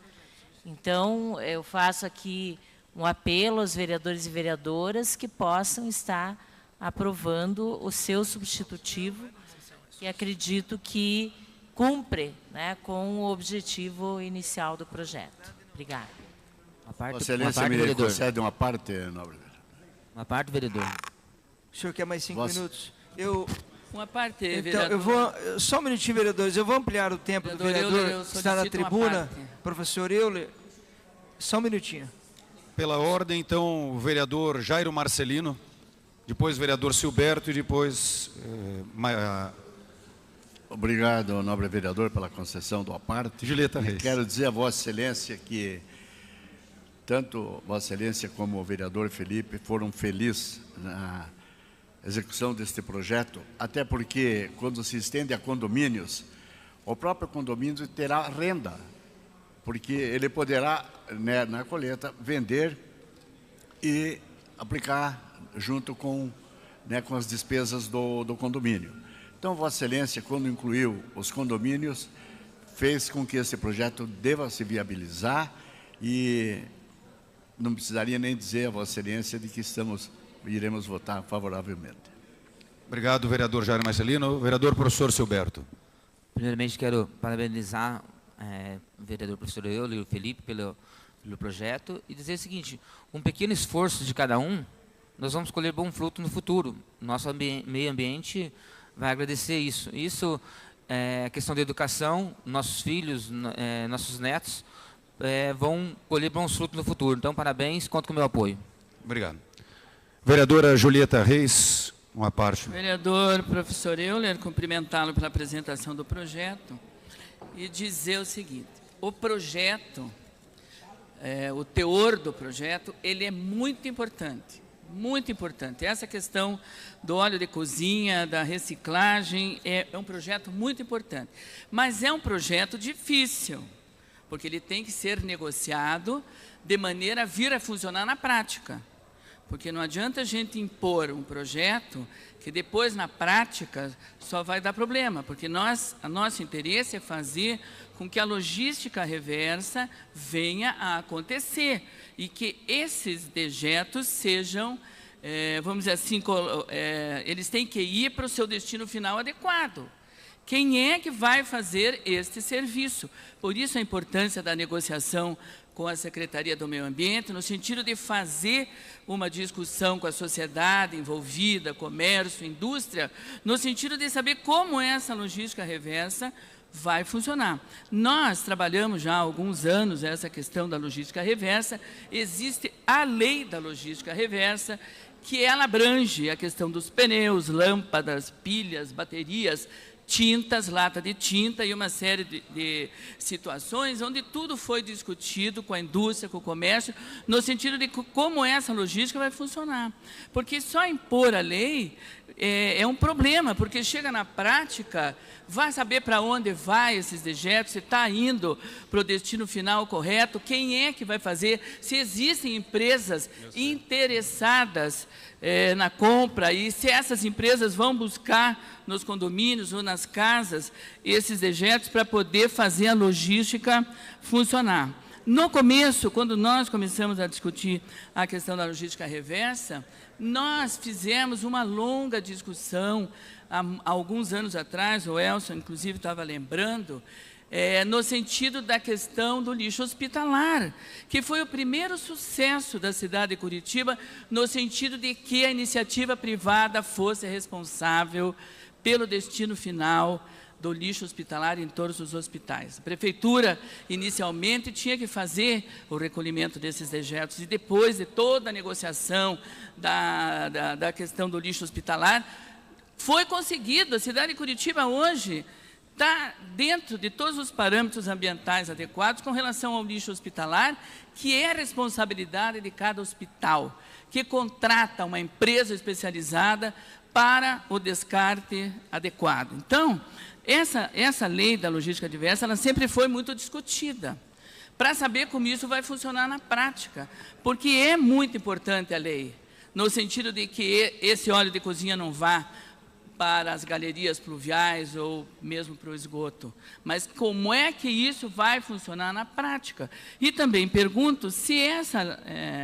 Então, eu faço aqui um apelo aos vereadores e vereadoras que possam estar aprovando o seu substitutivo, que acredito que cumpre, né, com o objetivo inicial do projeto. Obrigada. Vossa Excelência me concede uma parte, nobre vereador. Uma parte, vereador. O senhor quer mais 5 minutos? Uma parte, então, vereador. eu vou, só um minutinho, vereadores. Eu vou ampliar o tempo do vereador que está na tribuna. Professor Euler, só um minutinho. Pela ordem, então, o vereador Jairo Marcelino, depois o vereador Silberto e depois... Obrigado, nobre vereador, pela concessão do aparte. Julieta Reis. Quero dizer a Vossa Excelência que tanto Vossa Excelência como o vereador Felipe foram felizes na execução deste projeto, até porque, quando se estende a condomínios, o próprio condomínio terá renda, porque ele poderá, né, na colheita, vender e aplicar junto com, né, com as despesas do condomínio. Então, Vossa Excelência, quando incluiu os condomínios, fez com que esse projeto deva se viabilizar e não precisaria nem dizer a Vossa Excelência de que iremos votar favoravelmente. Obrigado, vereador Jairo Marcelino. Vereador professor Silberto. Primeiramente, quero parabenizar o vereador professor Euler e o Felipe pelo projeto e dizer o seguinte: um pequeno esforço de cada um, nós vamos colher bom fruto no futuro. Nosso meio ambiente vai agradecer isso. Isso é a questão da educação, nossos filhos, nossos netos vão colher bons frutos no futuro. Então, parabéns, conto com o meu apoio. Obrigado. Vereadora Julieta Reis, uma parte. Vereador professor Euler, cumprimentá-lo pela apresentação do projeto e dizer o seguinte: o projeto, o teor do projeto, ele é muito importante. Muito importante. Essa questão do óleo de cozinha, da reciclagem, é um projeto muito importante. Mas é um projeto difícil, porque ele tem que ser negociado de maneira a vir a funcionar na prática. Porque não adianta a gente impor um projeto que depois, na prática, só vai dar problema. Porque nosso interesse é fazer com que a logística reversa venha a acontecer e que esses dejetos sejam, vamos dizer assim, eles têm que ir para o seu destino final adequado. Quem é que vai fazer este serviço? Por isso a importância da negociação com a Secretaria do Meio Ambiente, no sentido de fazer uma discussão com a sociedade envolvida, comércio, indústria, no sentido de saber como essa logística reversa vai funcionar. Nós trabalhamos já há alguns anos essa questão da logística reversa. Existe a lei da logística reversa, que ela abrange a questão dos pneus, lâmpadas, pilhas, baterias, tintas, lata de tinta e uma série de situações onde tudo foi discutido com a indústria, com o comércio, no sentido de como essa logística vai funcionar. Porque só impor a lei é um problema, porque chega na prática, vai saber para onde vai esses dejetos, se está indo para o destino final correto, quem é que vai fazer, se existem empresas interessadas na compra e se essas empresas vão buscar nos condomínios ou nas casas esses dejetos para poder fazer a logística funcionar. No começo, quando nós começamos a discutir a questão da logística reversa, nós fizemos uma longa discussão, há alguns anos atrás, o Elson, inclusive, estava lembrando, no sentido da questão do lixo hospitalar, que foi o primeiro sucesso da cidade de Curitiba, no sentido de que a iniciativa privada fosse responsável pelo destino final do lixo hospitalar em todos os hospitais. A prefeitura, inicialmente, tinha que fazer o recolhimento desses dejetos e depois de toda a negociação da questão do lixo hospitalar, foi conseguido. A cidade de Curitiba hoje está dentro de todos os parâmetros ambientais adequados com relação ao lixo hospitalar, que é responsabilidade de cada hospital, que contrata uma empresa especializada para o descarte adequado. Então, essa lei da logística diversa, ela sempre foi muito discutida, para saber como isso vai funcionar na prática, porque é muito importante a lei, no sentido de que esse óleo de cozinha não vá para as galerias pluviais ou mesmo para o esgoto. Mas como é que isso vai funcionar na prática? E também pergunto se essa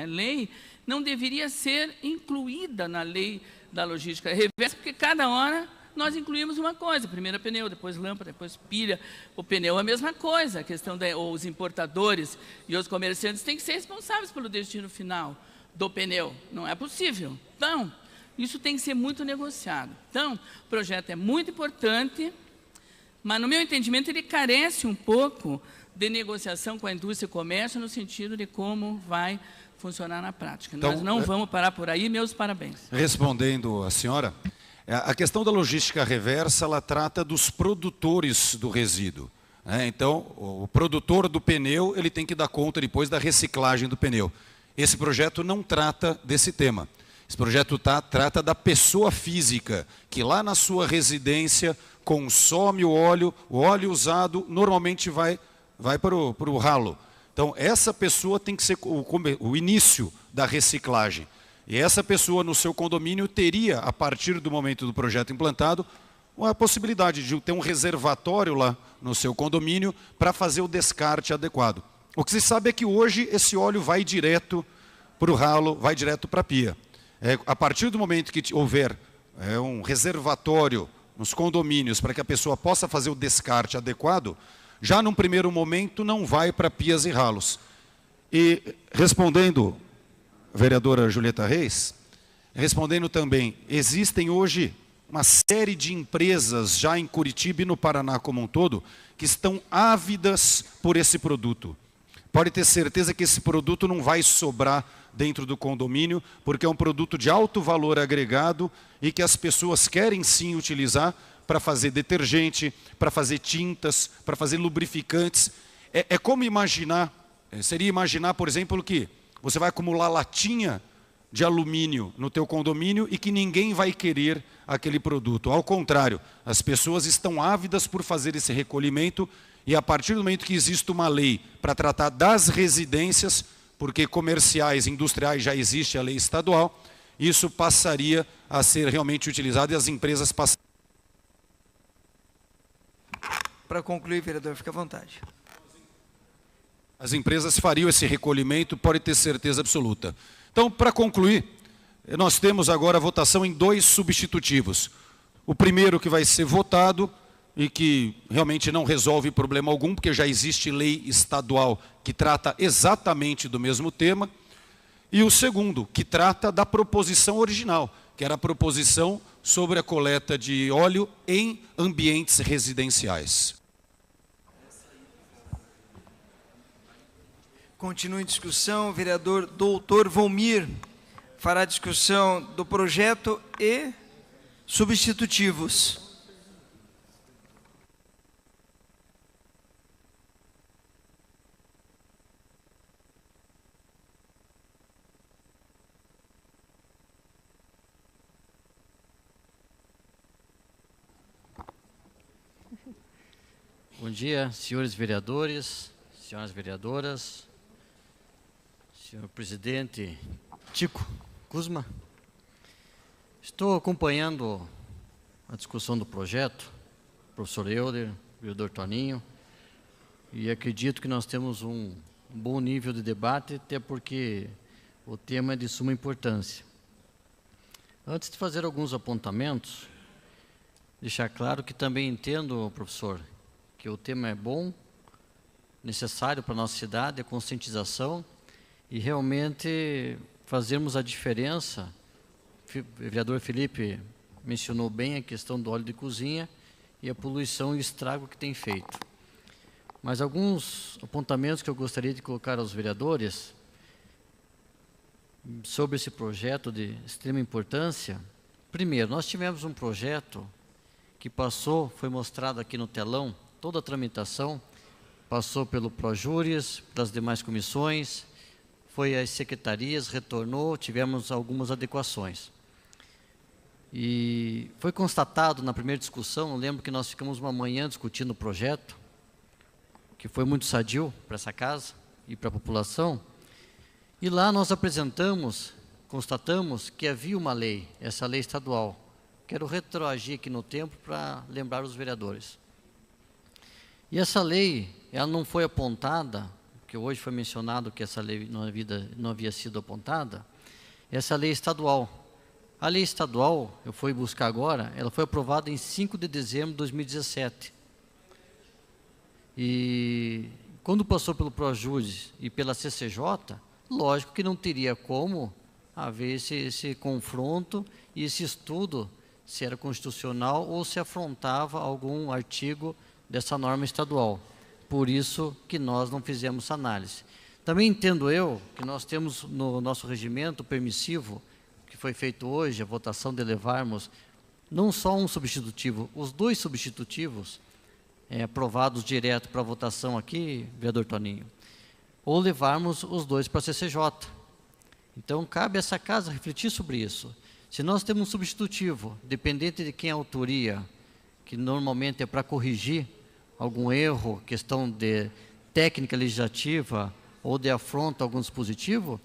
lei não deveria ser incluída na lei da logística reversa, porque cada hora nós incluímos uma coisa, primeiro pneu, depois lâmpada, depois pilha. O pneu é a mesma coisa, a questão os importadores e os comerciantes têm que ser responsáveis pelo destino final do pneu. Não é possível. Então, isso tem que ser muito negociado. Então, o projeto é muito importante, mas, no meu entendimento, ele carece um pouco de negociação com a indústria e comércio, no sentido de como vai funcionar na prática. Então, nós não vamos parar por aí. Meus parabéns. Respondendo a senhora, a questão da logística reversa, ela trata dos produtores do resíduo. Então, o produtor do pneu, ele tem que dar conta depois da reciclagem do pneu. Esse projeto não trata desse tema. Esse projeto trata da pessoa física, que lá na sua residência consome o óleo usado normalmente vai para o ralo. Então, essa pessoa tem que ser o início da reciclagem. E essa pessoa no seu condomínio teria, a partir do momento do projeto implantado, a possibilidade de ter um reservatório lá no seu condomínio para fazer o descarte adequado. O que se sabe é que hoje esse óleo vai direto para o ralo, vai direto para a pia. A partir do momento que houver um reservatório nos condomínios para que a pessoa possa fazer o descarte adequado, já num primeiro momento não vai para pias e ralos. E respondendo, vereadora Julieta Reis, respondendo também, existem hoje uma série de empresas já em Curitiba e no Paraná como um todo, que estão ávidas por esse produto. pode ter certeza que esse produto não vai sobrar dentro do condomínio, porque é um produto de alto valor agregado e que as pessoas querem sim utilizar para fazer detergente, para fazer tintas, para fazer lubrificantes. É como imaginar, seria imaginar, por exemplo, que você vai acumular latinha de alumínio no teu condomínio e que ninguém vai querer aquele produto. Ao contrário, as pessoas estão ávidas por fazer esse recolhimento e a partir do momento que existe uma lei para tratar das residências, porque comerciais, industriais já existe a lei estadual, isso passaria a ser realmente utilizado e as empresas passariam. Para concluir, vereador, fique à vontade. As empresas fariam esse recolhimento, pode ter certeza absoluta. Então, para concluir, nós temos agora a votação em 2 substitutivos. O primeiro que vai ser votado e que realmente não resolve problema algum, porque já existe lei estadual que trata exatamente do mesmo tema. E o segundo, que trata da proposição original, que era a proposição sobre a coleta de óleo em ambientes residenciais. Continua em discussão, o vereador doutor Volmir fará a discussão do projeto e substitutivos. Bom dia, senhores vereadores, senhoras vereadoras, senhor presidente Tico Kuzma. Estou acompanhando a discussão do projeto, professor Euler, vereador Toninho, e acredito que nós temos um bom nível de debate, até porque o tema é de suma importância. Antes de fazer alguns apontamentos, deixar claro que também entendo, professor, que o tema é bom, necessário para a nossa cidade, a conscientização, e realmente fazermos a diferença. O vereador Felipe mencionou bem a questão do óleo de cozinha e a poluição e o estrago que tem feito. Mas alguns apontamentos que eu gostaria de colocar aos vereadores sobre esse projeto de extrema importância. Primeiro, nós tivemos um projeto que passou, foi mostrado aqui no telão, toda a tramitação, passou pelo Projúris, pelas demais comissões, foi às secretarias, retornou, tivemos algumas adequações. E foi constatado na primeira discussão, eu lembro que nós ficamos uma manhã discutindo o projeto, que foi muito sadio para essa casa e para a população, e lá nós apresentamos, constatamos que havia uma lei, essa lei estadual. Quero retroagir aqui no tempo para lembrar os vereadores. E essa lei, ela não foi apontada, porque hoje foi mencionado que essa lei não havia sido apontada, essa lei estadual. A lei estadual, eu fui buscar agora, ela foi aprovada em 5 de dezembro de 2017. E quando passou pelo Projúris e pela CCJ, lógico que não teria como haver esse confronto e esse estudo, se era constitucional ou se afrontava algum artigo dessa norma estadual. Por isso que nós não fizemos essa análise. Também entendo eu que nós temos no nosso regimento permissivo, que foi feito hoje, a votação de levarmos não só um substitutivo, os 2 substitutivos aprovados direto para votação aqui, vereador Toninho, ou levarmos os 2 para a CCJ. Então, cabe a essa casa refletir sobre isso. Se nós temos um substitutivo, dependente de quem é a autoria, que normalmente é para corrigir algum erro, questão de técnica legislativa ou de afronta a algum dispositivo,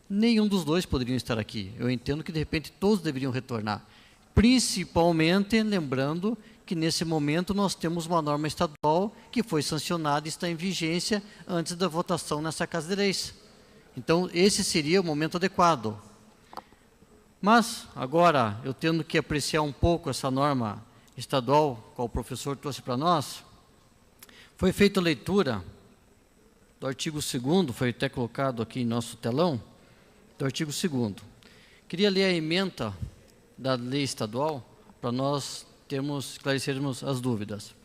nenhum dos 2 poderiam estar aqui. Eu entendo que, de repente, todos deveriam retornar. Principalmente, lembrando que, nesse momento, nós temos uma norma estadual que foi sancionada e está em vigência antes da votação nessa Casa de Leis. Então, esse seria o momento adequado. Mas, agora, eu tendo que apreciar um pouco essa norma estadual, qual o professor trouxe para nós, foi feita a leitura do artigo 2º, foi até colocado aqui em nosso telão, do artigo 2º. Queria ler a ementa da lei estadual, para nós esclarecermos as dúvidas.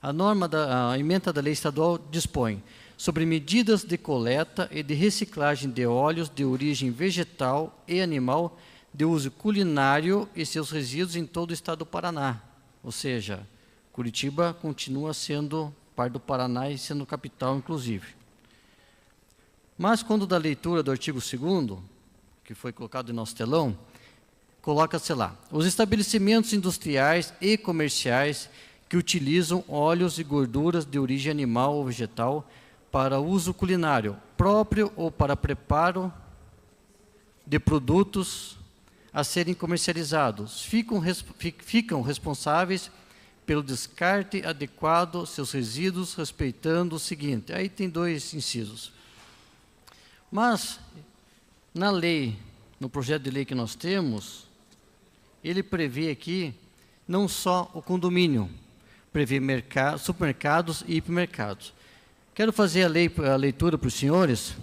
A ementa da lei estadual dispõe: sobre medidas de coleta e de reciclagem de óleos de origem vegetal e animal de uso culinário e seus resíduos em todo o estado do Paraná. Ou seja, Curitiba continua sendo parte do Paraná e sendo capital, inclusive. Mas, quando da leitura do artigo 2º, que foi colocado em nosso telão, coloca-se lá: os estabelecimentos industriais e comerciais que utilizam óleos e gorduras de origem animal ou vegetal para uso culinário próprio ou para preparo de produtos a serem comercializados, ficam responsáveis pelo descarte adequado dos seus resíduos, respeitando o seguinte. Aí tem 2 incisos. Mas, na lei, no projeto de lei que nós temos, ele prevê aqui não só o condomínio, prevê supermercados e hipermercados. Quero fazer a leitura para os senhores,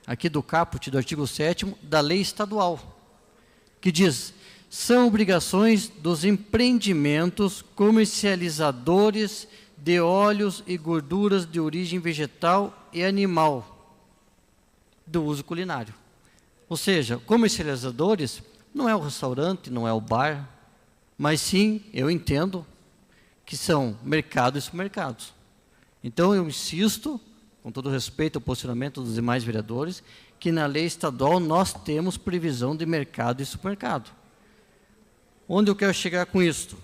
aqui do caput do artigo 7º da lei estadual, que diz: são obrigações dos empreendimentos comercializadores de óleos e gorduras de origem vegetal e animal do uso culinário. Ou seja, comercializadores não é o restaurante, não é o bar, mas sim, eu entendo, que são mercados e supermercados. Então, eu insisto, com todo respeito ao posicionamento dos demais vereadores, que na lei estadual nós temos previsão de mercado e supermercado. Onde eu quero chegar com isto?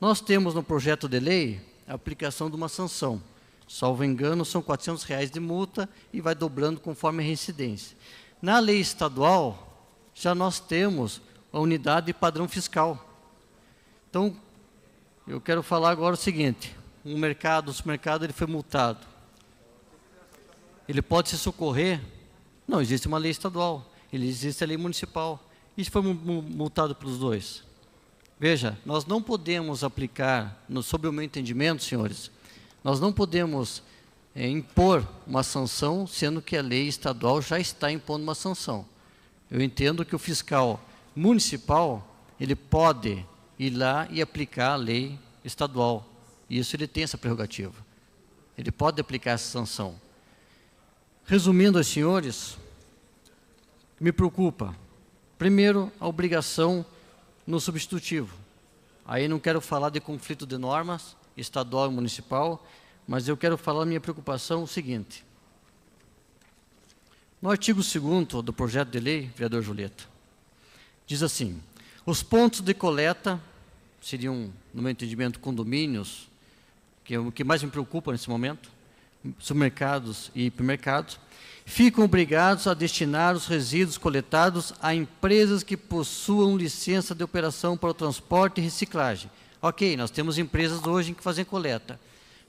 Nós temos no projeto de lei a aplicação de uma sanção. Salvo engano, são R$400 de multa e vai dobrando conforme a reincidência. Na lei estadual, já nós temos a unidade de padrão fiscal. Então, eu quero falar agora o seguinte: um supermercado, ele foi multado. Ele pode se socorrer? Não, existe uma lei estadual, existe a lei municipal. E se for multado pelos 2? Veja, nós não podemos aplicar, sob o meu entendimento, senhores, nós não podemos impor uma sanção, sendo que a lei estadual já está impondo uma sanção. Eu entendo que o fiscal municipal, ele pode ir lá e aplicar a lei estadual. Isso ele tem essa prerrogativa. Ele pode aplicar essa sanção. Resumindo aos senhores, me preocupa, primeiro, a obrigação no substitutivo. Aí não quero falar de conflito de normas, estadual e municipal, mas eu quero falar a minha preocupação o seguinte. No artigo 2º do projeto de lei, vereador Julieta, diz assim: os pontos de coleta seriam, no meu entendimento, condomínios, que é o que mais me preocupa nesse momento, supermercados e hipermercados, ficam obrigados a destinar os resíduos coletados a empresas que possuam licença de operação para o transporte e reciclagem. Ok, nós temos empresas hoje que fazem coleta.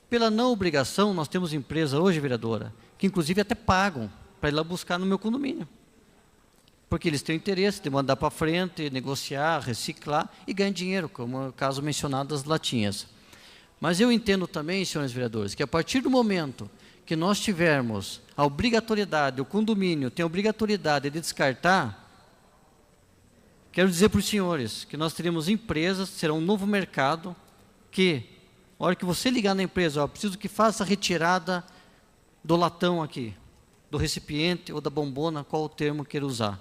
Pela não obrigação, nós temos empresas hoje, vereadora, que inclusive até pagam para ir lá buscar no meu condomínio. Porque eles têm interesse de mandar para frente, negociar, reciclar e ganhar dinheiro, como é o caso mencionado das latinhas. Mas eu entendo também, senhores vereadores, que a partir do momento que nós tivermos a obrigatoriedade, o condomínio tem a obrigatoriedade de descartar, quero dizer para os senhores que nós teremos empresas, será um novo mercado, que, na hora que você ligar na empresa, ó, preciso que faça a retirada do latão aqui, do recipiente ou da bombona, qual o termo queira usar.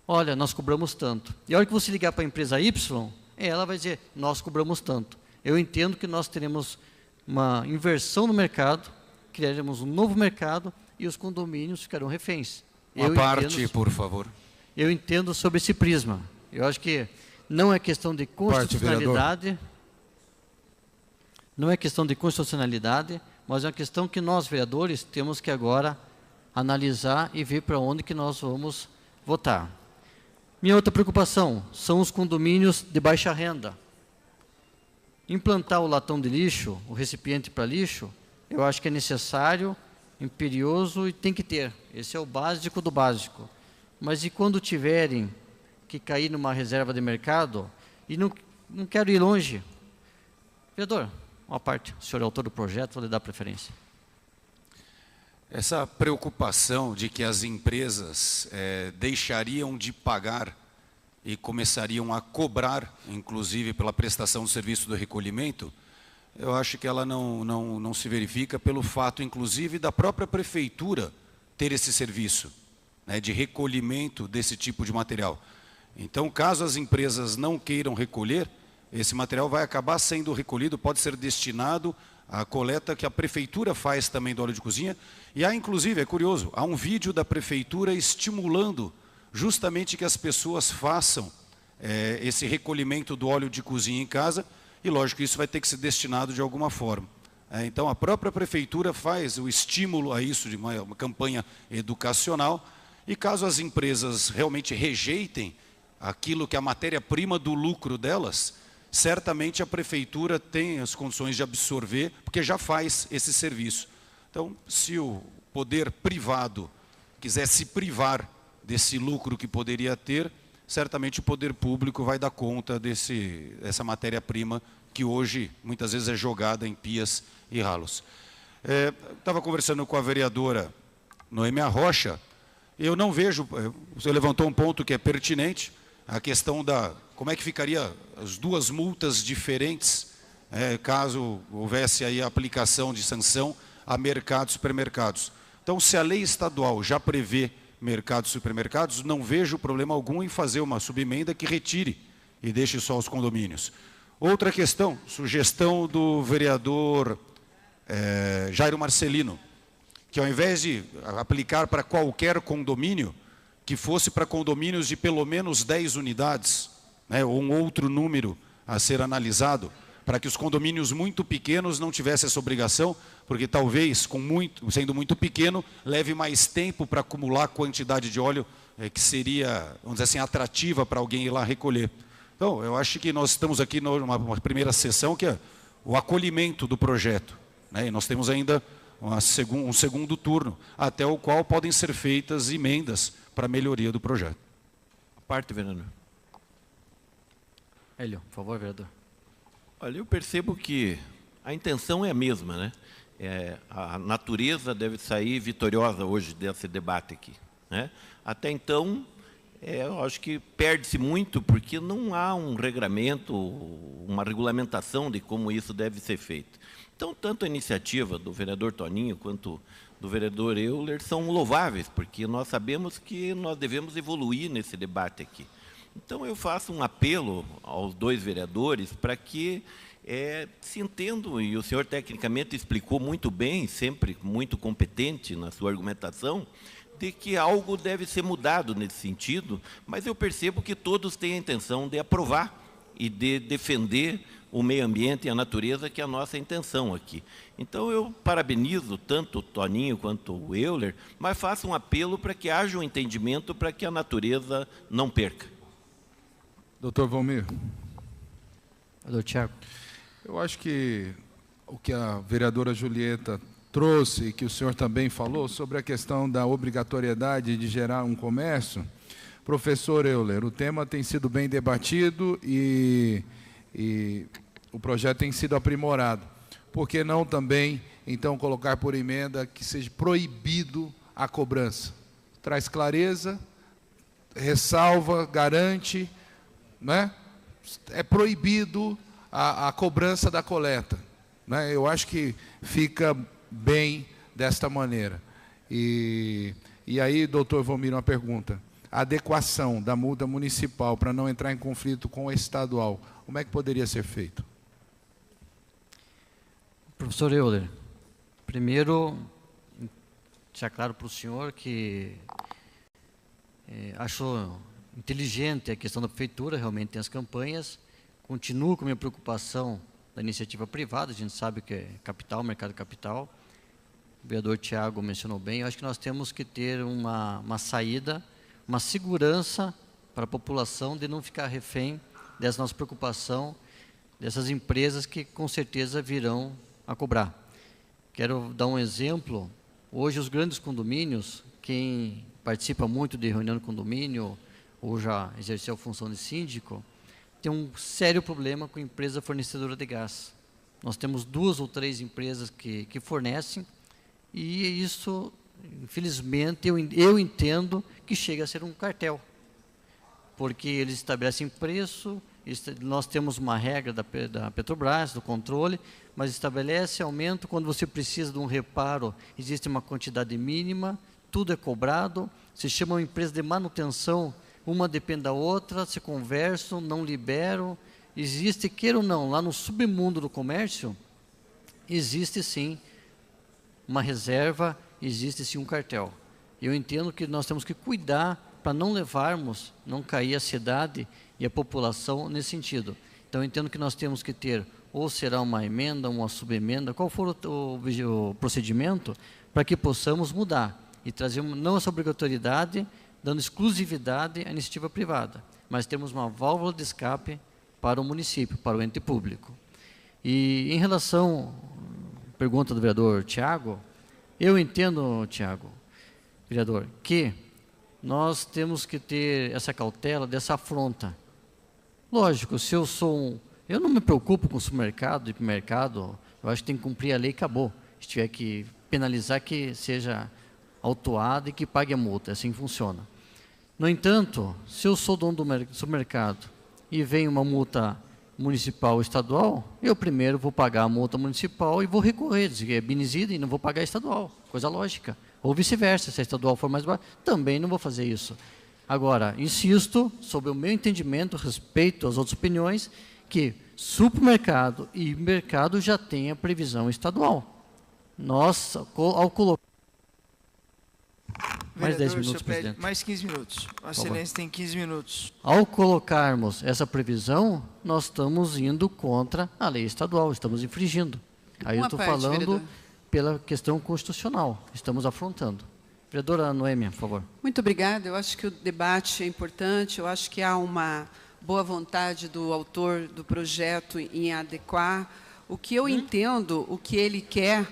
Olha, nós cobramos tanto. E a hora que você ligar para a empresa Y, ela vai dizer, nós cobramos tanto. Eu entendo que nós teremos uma inversão no mercado, criaremos um novo mercado e os condomínios ficarão reféns. Uma parte, por favor. Eu entendo sobre esse prisma. Eu acho que não é questão de constitucionalidade, mas é uma questão que nós, vereadores, temos que agora analisar e ver para onde que nós vamos votar. Minha outra preocupação são os condomínios de baixa renda. Implantar o latão de lixo, o recipiente para lixo, eu acho que é necessário, imperioso e tem que ter. Esse é o básico do básico. Mas e quando tiverem que cair numa reserva de mercado, e não quero ir longe. Vereador, uma parte, o senhor é autor do projeto, vou lhe dar preferência. Essa preocupação de que as empresas deixariam de pagar e começariam a cobrar, inclusive pela prestação do serviço do recolhimento, eu acho que ela não se verifica pelo fato, inclusive, da própria prefeitura ter esse serviço, né, de recolhimento desse tipo de material. Então, caso as empresas não queiram recolher, esse material vai acabar sendo recolhido, pode ser destinado à coleta que a prefeitura faz também do óleo de cozinha. E há, inclusive, é curioso, há um vídeo da prefeitura estimulando justamente que as pessoas façam esse recolhimento do óleo de cozinha em casa, e lógico que isso vai ter que ser destinado de alguma forma. Então, a própria prefeitura faz o estímulo a isso de uma campanha educacional, e caso as empresas realmente rejeitem aquilo que é a matéria-prima do lucro delas, certamente a prefeitura tem as condições de absorver, porque já faz esse serviço. Então, se o poder privado quiser se privar desse lucro que poderia ter, certamente o poder público vai dar conta dessa matéria-prima que hoje muitas vezes é jogada em pias e ralos. Estava conversando com a vereadora Noêmia Rocha, eu não vejo, você levantou um ponto que é pertinente, a questão da como é que ficaria as duas multas diferentes, caso houvesse aí a aplicação de sanção a mercados e supermercados. Então, se a lei estadual já prevê mercados e supermercados, não vejo problema algum em fazer uma subemenda que retire e deixe só os condomínios. Outra questão, sugestão do vereador Jairo Marcelino, que ao invés de aplicar para qualquer condomínio, que fosse para condomínios de pelo menos 10 unidades, né, ou um outro número a ser analisado, para que os condomínios muito pequenos não tivessem essa obrigação, porque talvez, sendo muito pequeno, leve mais tempo para acumular a quantidade de óleo que seria, vamos dizer assim, atrativa para alguém ir lá recolher. Então, eu acho que nós estamos aqui numa primeira sessão, que é o acolhimento do projeto, né, e nós temos ainda um segundo turno, até o qual podem ser feitas emendas para a melhoria do projeto. Parte, vereador. Hélio, por favor, vereador. Olha, eu percebo que a intenção é a mesma, né? A natureza deve sair vitoriosa hoje desse debate aqui, né? Até então, eu acho que perde-se muito, porque não há um regramento, uma regulamentação de como isso deve ser feito. Então, tanto a iniciativa do vereador Toninho quanto do vereador Euler são louváveis, porque nós sabemos que nós devemos evoluir nesse debate aqui. Então, eu faço um apelo aos dois vereadores para que se entendam, e o senhor tecnicamente explicou muito bem, sempre muito competente na sua argumentação, de que algo deve ser mudado nesse sentido, mas eu percebo que todos têm a intenção de aprovar e de defender o meio ambiente e a natureza, que é a nossa intenção aqui. Então, eu parabenizo tanto o Toninho quanto o Euler, mas faço um apelo para que haja um entendimento para que a natureza não perca. Doutor Valmir. Doutor Tiago. Eu acho que o que a vereadora Julieta trouxe, e que o senhor também falou, sobre a questão da obrigatoriedade de gerar um comércio, professor Euler, o tema tem sido bem debatido e o projeto tem sido aprimorado. Por que não também, então, colocar por emenda que seja proibido a cobrança? Traz clareza, ressalva, garante, né? É proibido a cobrança da coleta, né? Eu acho que fica bem desta maneira. E aí, doutor Valmir, uma pergunta. A adequação da multa municipal para não entrar em conflito com a estadual, como é que poderia ser feito? Professor Euler, primeiro, deixar claro para o senhor que acho inteligente a questão da prefeitura, realmente tem as campanhas, continuo com a minha preocupação da iniciativa privada, a gente sabe que é capital, mercado capital, o vereador Tiago mencionou bem, eu acho que nós temos que ter uma saída, uma segurança para a população de não ficar refém dessa nossa preocupação, dessas empresas que com certeza virão a cobrar. Quero dar um exemplo, hoje os grandes condomínios, quem participa muito de reunião de condomínio, ou já exerceu a função de síndico, tem um sério problema com a empresa fornecedora de gás. Nós temos 2 ou 3 empresas que fornecem, e isso, infelizmente, eu entendo que chega a ser um cartel, porque eles estabelecem preço, nós temos uma regra da Petrobras, do controle, mas estabelece aumento quando você precisa de um reparo, existe uma quantidade mínima, tudo é cobrado, se chama uma empresa de manutenção, uma depende da outra, se conversam, não liberam, existe, queira ou não, lá no submundo do comércio, existe sim uma reserva, existe sim um cartel. Eu entendo que nós temos que cuidar para não levarmos, não cair a cidade e a população nesse sentido. Então, eu entendo que nós temos que ter, ou será uma emenda, uma subemenda, qual for o procedimento, para que possamos mudar e trazer não essa obrigatoriedade, dando exclusividade à iniciativa privada, mas temos uma válvula de escape para o município, para o ente público. E em relação à pergunta do vereador Tiago, eu entendo, Tiago, vereador, que nós temos que ter essa cautela dessa afronta. Lógico, se eu sou eu não me preocupo com o supermercado, hipermercado, eu acho que tem que cumprir a lei e acabou. Se tiver que penalizar, que seja autuado e que pague a multa, assim funciona. No entanto, se eu sou dono do supermercado e vem uma multa municipal ou estadual, eu primeiro vou pagar a multa municipal e vou recorrer, dizer que é benizida e não vou pagar a estadual, coisa lógica. Ou vice-versa, se a estadual for mais barata, também não vou fazer isso. Agora, insisto, sobre o meu entendimento, respeito às outras opiniões, que supermercado e mercado já tem a previsão estadual. Nós, ao colocar... Mais 10 minutos, presidente. Mais 15 minutos. A excelência tem 15 minutos. Ao colocarmos essa previsão, nós estamos indo contra a lei estadual, estamos infringindo. Aí eu estou falando vereador, pela questão constitucional, estamos afrontando. Vereadora Noêmia, por favor. Muito obrigada. Eu acho que o debate é importante, eu acho que há uma boa vontade do autor do projeto em adequar. O que eu entendo, o que ele quer,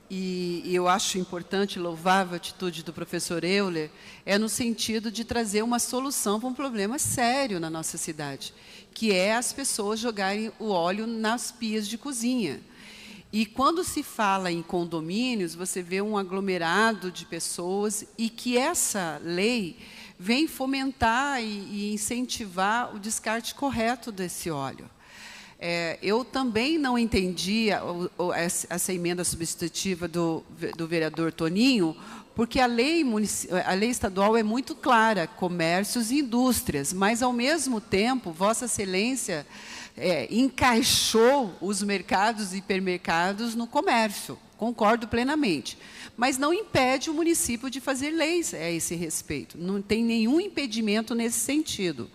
e eu acho importante, louvável a atitude do professor Euler, é no sentido de trazer uma solução para um problema sério na nossa cidade, que é as pessoas jogarem o óleo nas pias de cozinha. E quando se fala em condomínios, você vê um aglomerado de pessoas e que essa lei vem fomentar e incentivar o descarte correto desse óleo. Eu também não entendi essa emenda substitutiva do vereador Toninho, porque a lei estadual é muito clara, comércios e indústrias, mas, ao mesmo tempo, Vossa Excelência encaixou os mercados e hipermercados no comércio, concordo plenamente, mas não impede o município de fazer leis a esse respeito, não tem nenhum impedimento nesse sentido.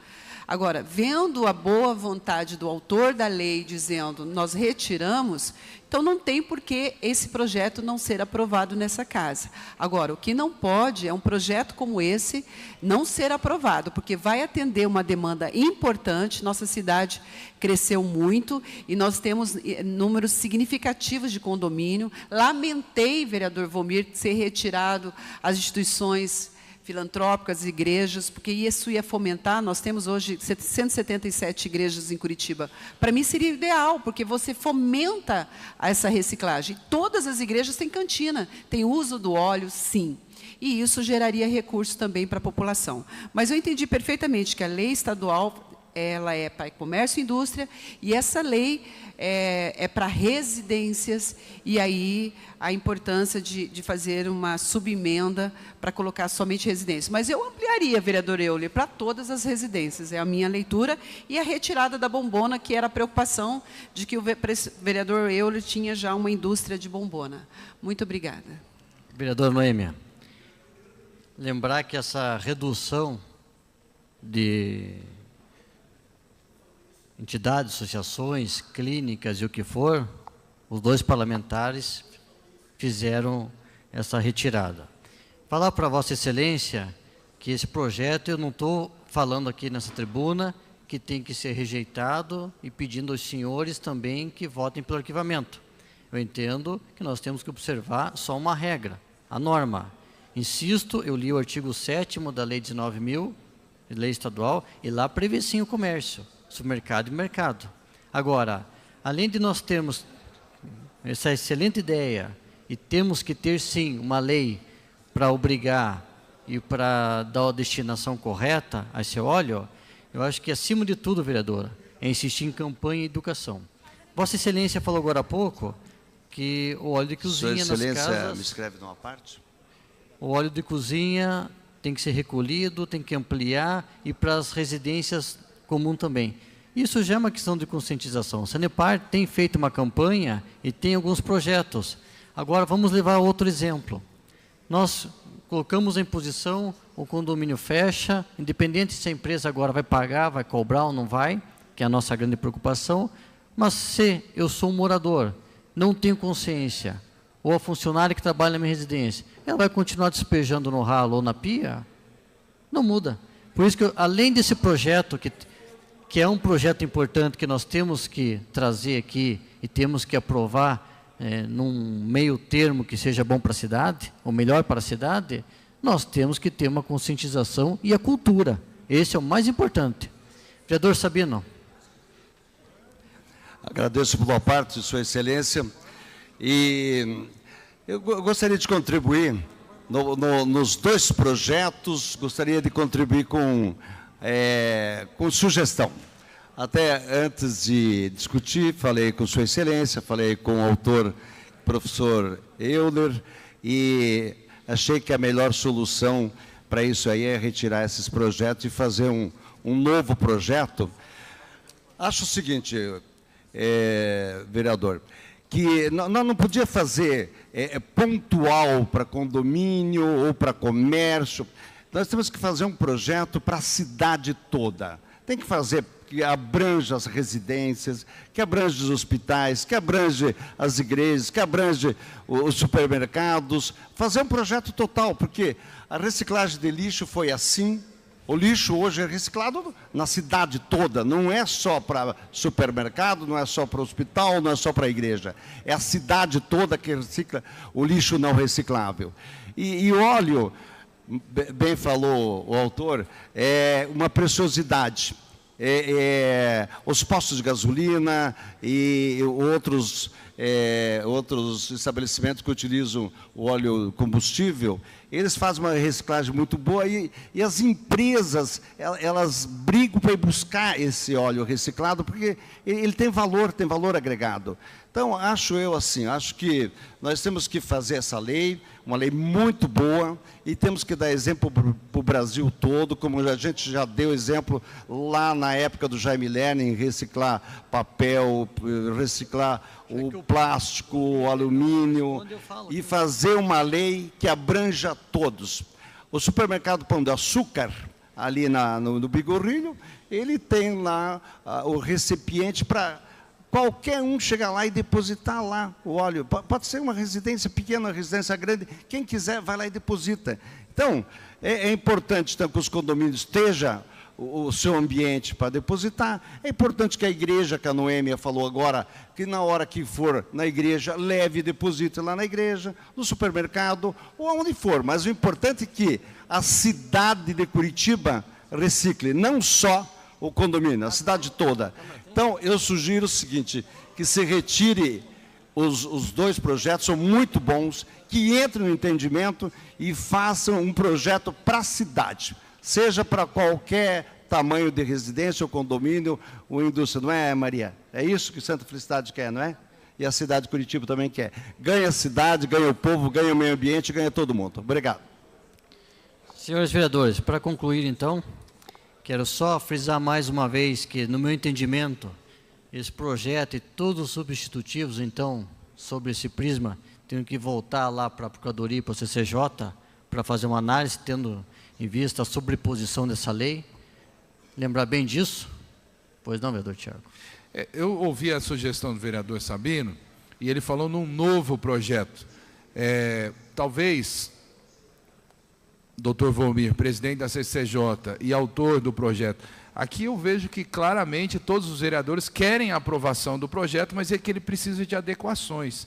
Agora, vendo a boa vontade do autor da lei dizendo nós retiramos, então não tem por que esse projeto não ser aprovado nessa casa. Agora, o que não pode é um projeto como esse não ser aprovado, porque vai atender uma demanda importante, nossa cidade cresceu muito e nós temos números significativos de condomínio. Lamentei, vereador Volmir, ser retirado as instituições filantrópicas, igrejas, porque isso ia fomentar. Nós temos hoje 177 igrejas em Curitiba. Para mim seria ideal, porque você fomenta essa reciclagem. Todas as igrejas têm cantina, tem uso do óleo, sim. E isso geraria recursos também para a população. Mas eu entendi perfeitamente que a lei estadual ela é para comércio e indústria, e essa lei é para residências, e aí a importância de fazer uma subemenda para colocar somente residências. Mas eu ampliaria, vereador Euler, para todas as residências, é a minha leitura, e a retirada da bombona, que era a preocupação de que o vereador Euler tinha já uma indústria de bombona. Muito obrigada. Vereadora Noêmia, lembrar que essa redução de entidades, associações, clínicas e o que for, os dois parlamentares fizeram essa retirada. Falar para Vossa Excelência que esse projeto, eu não estou falando aqui nessa tribuna, que tem que ser rejeitado e pedindo aos senhores também que votem pelo arquivamento. Eu entendo que nós temos que observar só uma regra, a norma. Insisto, eu li o artigo 7º da Lei 19.000, lei estadual, e lá prevê sim o comércio, supermercado e mercado. Agora, além de nós termos essa excelente ideia e temos que ter sim uma lei para obrigar e para dar a destinação correta a esse óleo, eu acho que acima de tudo, vereadora, é insistir em campanha e educação. Vossa Excelência falou agora há pouco que o óleo de cozinha Sua Excelência, nas casas... me escreve numa parte? O óleo de cozinha tem que ser recolhido, tem que ampliar e para as residências comuns também. Isso já é uma questão de conscientização. A Sanepar tem feito uma campanha e tem alguns projetos. Agora, vamos levar outro exemplo. Nós colocamos em posição, o condomínio fecha, independente se a empresa agora vai pagar, vai cobrar ou não vai, que é a nossa grande preocupação, mas se eu sou um morador, não tenho consciência, ou a funcionária que trabalha na minha residência, ela vai continuar despejando no ralo ou na pia? Não muda. Por isso que, além desse projeto, que é um projeto importante que nós temos que trazer aqui e temos que aprovar num meio termo que seja bom para a cidade, ou melhor para a cidade, nós temos que ter uma conscientização e a cultura. Esse é o mais importante. Vereador Sabino. Agradeço por boa parte, Sua Excelência. E eu gostaria de contribuir nos dois projetos, gostaria de contribuir com sugestão. Até antes de discutir, falei com Sua Excelência, falei com o autor, professor Euler, e achei que a melhor solução para isso aí é retirar esses projetos e fazer um novo projeto. Acho o seguinte, vereador, que nós não podíamos fazer pontual para condomínio ou para comércio. Nós temos que fazer um projeto para a cidade toda. Tem que fazer que abrange as residências, que abrange os hospitais, que abrange as igrejas, que abrange os supermercados. Fazer um projeto total, porque a reciclagem de lixo foi assim. O lixo hoje é reciclado na cidade toda, não é só para supermercado, não é só para o hospital, não é só para a igreja. É a cidade toda que recicla o lixo não reciclável. E óleo, bem falou o autor, é uma preciosidade. Os postos de gasolina e outros estabelecimentos que utilizam o óleo combustível, eles fazem uma reciclagem muito boa e as empresas, elas brigam para ir buscar esse óleo reciclado, porque ele tem valor agregado. Então, acho que nós temos que fazer essa lei, uma lei muito boa, e temos que dar exemplo para o Brasil todo, como a gente já deu exemplo lá na época do Jaime Lerner, em reciclar papel, reciclar o plástico, o alumínio, e fazer uma lei que abranja todos. O supermercado Pão de Açúcar, ali no Bigorrilho, ele tem lá o recipiente para qualquer um chegar lá e depositar lá o óleo. Pode ser uma residência pequena, uma residência grande, quem quiser vai lá e deposita. Então, é importante então, que os condomínios estejam o seu ambiente para depositar. É importante que a igreja, que a Noêmia falou agora, que na hora que for na igreja, leve e deposite lá na igreja, no supermercado, ou aonde for. Mas o importante é que a cidade de Curitiba recicle, não só o condomínio, a cidade toda. Então, eu sugiro o seguinte, que se retire os dois projetos, são muito bons, que entrem no entendimento e façam um projeto para a cidade, seja para qualquer tamanho de residência, ou condomínio, ou indústria, não é, Maria? É isso que Santa Felicidade quer, não é? E a cidade de Curitiba também quer. Ganha a cidade, ganha o povo, ganha o meio ambiente, ganha todo mundo. Obrigado. Senhores vereadores, para concluir, então, quero só frisar mais uma vez que, no meu entendimento, esse projeto e todos os substitutivos, então, sobre esse prisma, tenho que voltar lá para a Procuradoria e para o CCJ para fazer uma análise, tendo em vista a sobreposição dessa lei. Lembrar bem disso? Pois não, vereador Tiago? Eu ouvi a sugestão do vereador Sabino e ele falou num novo projeto. Talvez, doutor Volmir, presidente da CCJ e autor do projeto, aqui eu vejo que claramente todos os vereadores querem a aprovação do projeto, mas é que ele precisa de adequações.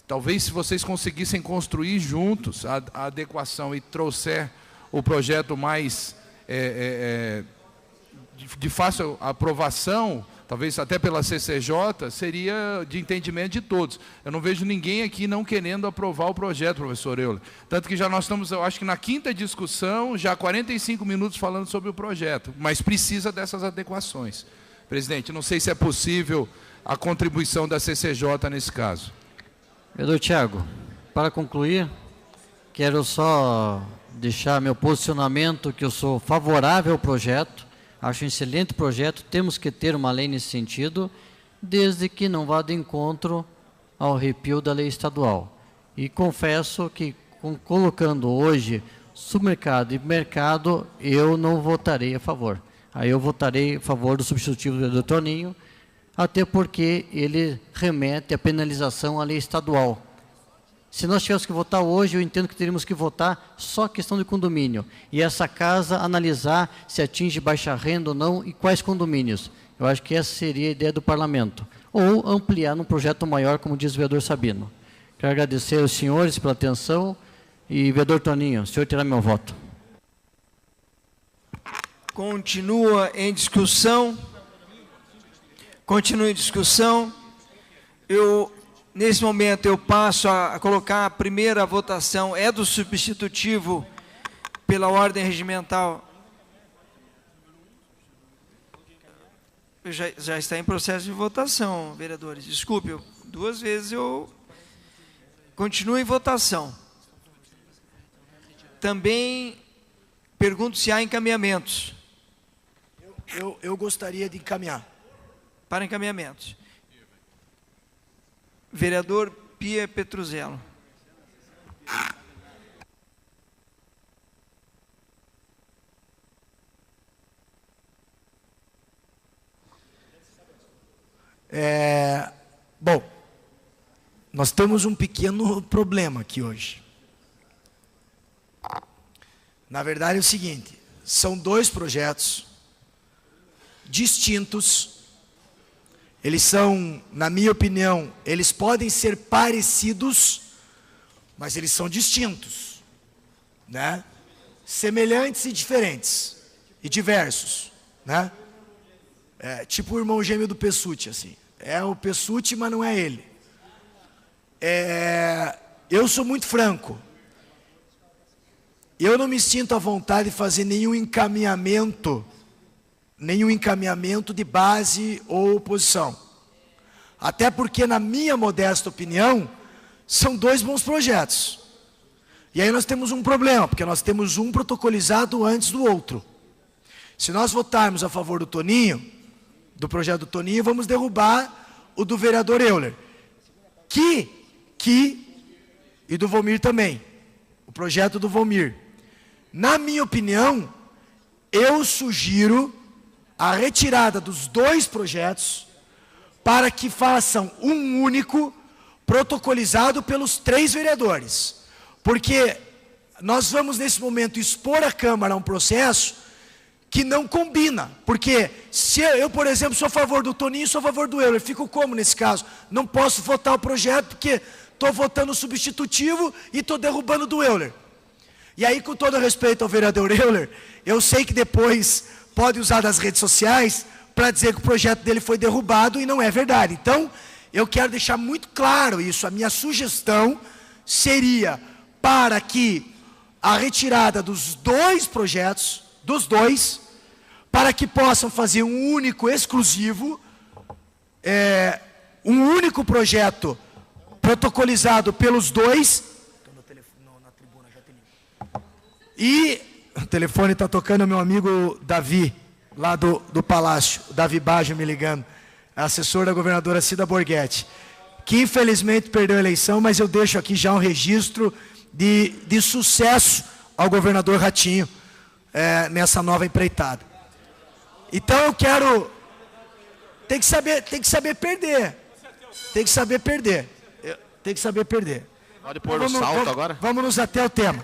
Talvez se vocês conseguissem construir juntos a adequação e trouxer o projeto mais de fácil aprovação, talvez até pela CCJ, seria de entendimento de todos. Eu não vejo ninguém aqui não querendo aprovar o projeto, professor Euler. Tanto que já nós estamos, eu acho que na quinta discussão, já 45 minutos falando sobre o projeto, mas precisa dessas adequações. Presidente, não sei se é possível a contribuição da CCJ nesse caso. Vereador Tiago, para concluir, quero só deixar meu posicionamento que eu sou favorável ao projeto, acho um excelente projeto, temos que ter uma lei nesse sentido, desde que não vá de encontro ao repeal da lei estadual. E confesso que, colocando hoje submercado e mercado, eu não votarei a favor. Aí eu votarei a favor do substitutivo do vereador Toninho, até porque ele remete à penalização à lei estadual. Se nós tivéssemos que votar hoje, eu entendo que teríamos que votar só a questão de condomínio. E essa casa analisar se atinge baixa renda ou não e quais condomínios. Eu acho que essa seria a ideia do parlamento. Ou ampliar num projeto maior, como diz o vereador Sabino. Quero agradecer aos senhores pela atenção. E, vereador Toninho, o senhor terá meu voto. Continua em discussão. Continua em discussão. Nesse momento, eu passo a colocar a primeira votação, é do substitutivo pela ordem regimental. Já está em processo de votação, vereadores. Desculpe, 2 vezes eu continuo em votação. Também pergunto se há encaminhamentos. Eu gostaria de encaminhar. Para encaminhamentos. Vereador Pia Petruzzello. Bom, nós temos um pequeno problema aqui hoje. Na verdade é o seguinte, são 2 projetos distintos. Eles são, na minha opinião, eles podem ser parecidos, mas eles são distintos, né? Semelhantes e diferentes, e diversos, né? Tipo o irmão gêmeo do Pessutti, assim. É o Pessutti, mas não é ele. Eu sou muito franco. Eu não me sinto à vontade de fazer nenhum encaminhamento de base ou oposição. Até porque, na minha modesta opinião, são 2 bons projetos. E aí nós temos um problema, porque nós temos um protocolizado antes do outro. Se nós votarmos a favor do Toninho, do projeto do Toninho, vamos derrubar o do vereador Euler. E do Volmir também. O projeto do Volmir. Na minha opinião, eu sugiro a retirada dos 2 projetos para que façam um único protocolizado pelos 3 vereadores. Porque nós vamos, nesse momento, expor à Câmara um processo que não combina. Porque se eu, por exemplo, sou a favor do Toninho, sou a favor do Euler, fico como nesse caso? Não posso votar o projeto porque estou votando o substitutivo e estou derrubando do Euler. E aí, com todo respeito ao vereador Euler, eu sei que depois pode usar das redes sociais para dizer que o projeto dele foi derrubado e não é verdade. Então, eu quero deixar muito claro isso. A minha sugestão seria para que a retirada dos 2 projetos, para que possam fazer um único exclusivo, um único projeto protocolizado pelos 2. E o telefone está tocando, meu amigo Davi, lá do Palácio, Davi Baggio me ligando, assessor da governadora Cida Borghetti, que infelizmente perdeu a eleição, mas eu deixo aqui já um registro de sucesso ao governador Ratinho nessa nova empreitada. Então eu quero... Tem que saber perder. Tem que saber perder. Pode pôr o salto agora? Vamos nos até o tema.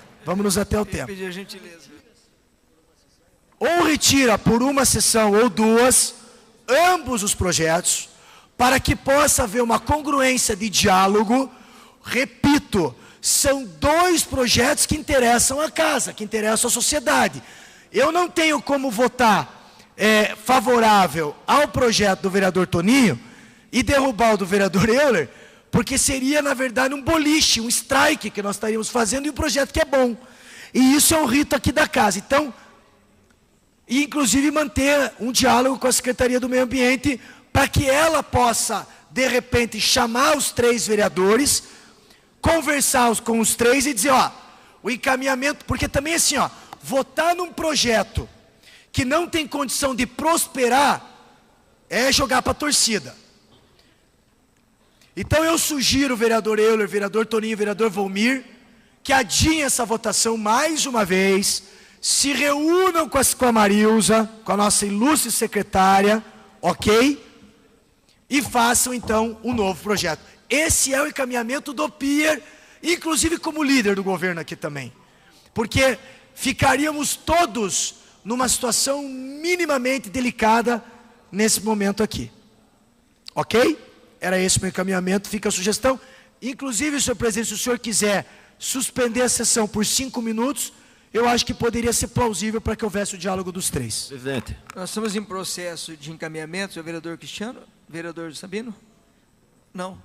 Pedir a gentileza. Ou retira por uma sessão ou 2, ambos os projetos, para que possa haver uma congruência de diálogo. Repito, são 2 projetos que interessam a casa, que interessam a sociedade. Eu não tenho como votar favorável ao projeto do vereador Toninho e derrubar o do vereador Euler, porque seria, na verdade, um boliche, um strike que nós estaríamos fazendo, e um projeto que é bom. E isso é um rito aqui da casa. e inclusive manter um diálogo com a Secretaria do Meio Ambiente para que ela possa, de repente, chamar os 3 vereadores, conversar com os 3 e dizer, ó, o encaminhamento, porque também assim, ó, votar num projeto que não tem condição de prosperar é jogar para a torcida. Então eu sugiro, vereador Euler, vereador Toninho, vereador Volmir, que adiem essa votação mais uma vez, se reúnam com a Marilza, com a nossa ilustre secretária, ok? E façam então um novo projeto. Esse é o encaminhamento do PIER, inclusive como líder do governo aqui também. Porque ficaríamos todos numa situação minimamente delicada nesse momento aqui. Ok? Era esse o meu encaminhamento, fica a sugestão. Inclusive, senhor presidente, se o senhor quiser suspender a sessão por 5 minutos, eu acho que poderia ser plausível para que houvesse o diálogo dos 3. Presidente. Nós estamos em processo de encaminhamento, senhor vereador Cristiano, vereador Sabino? Não.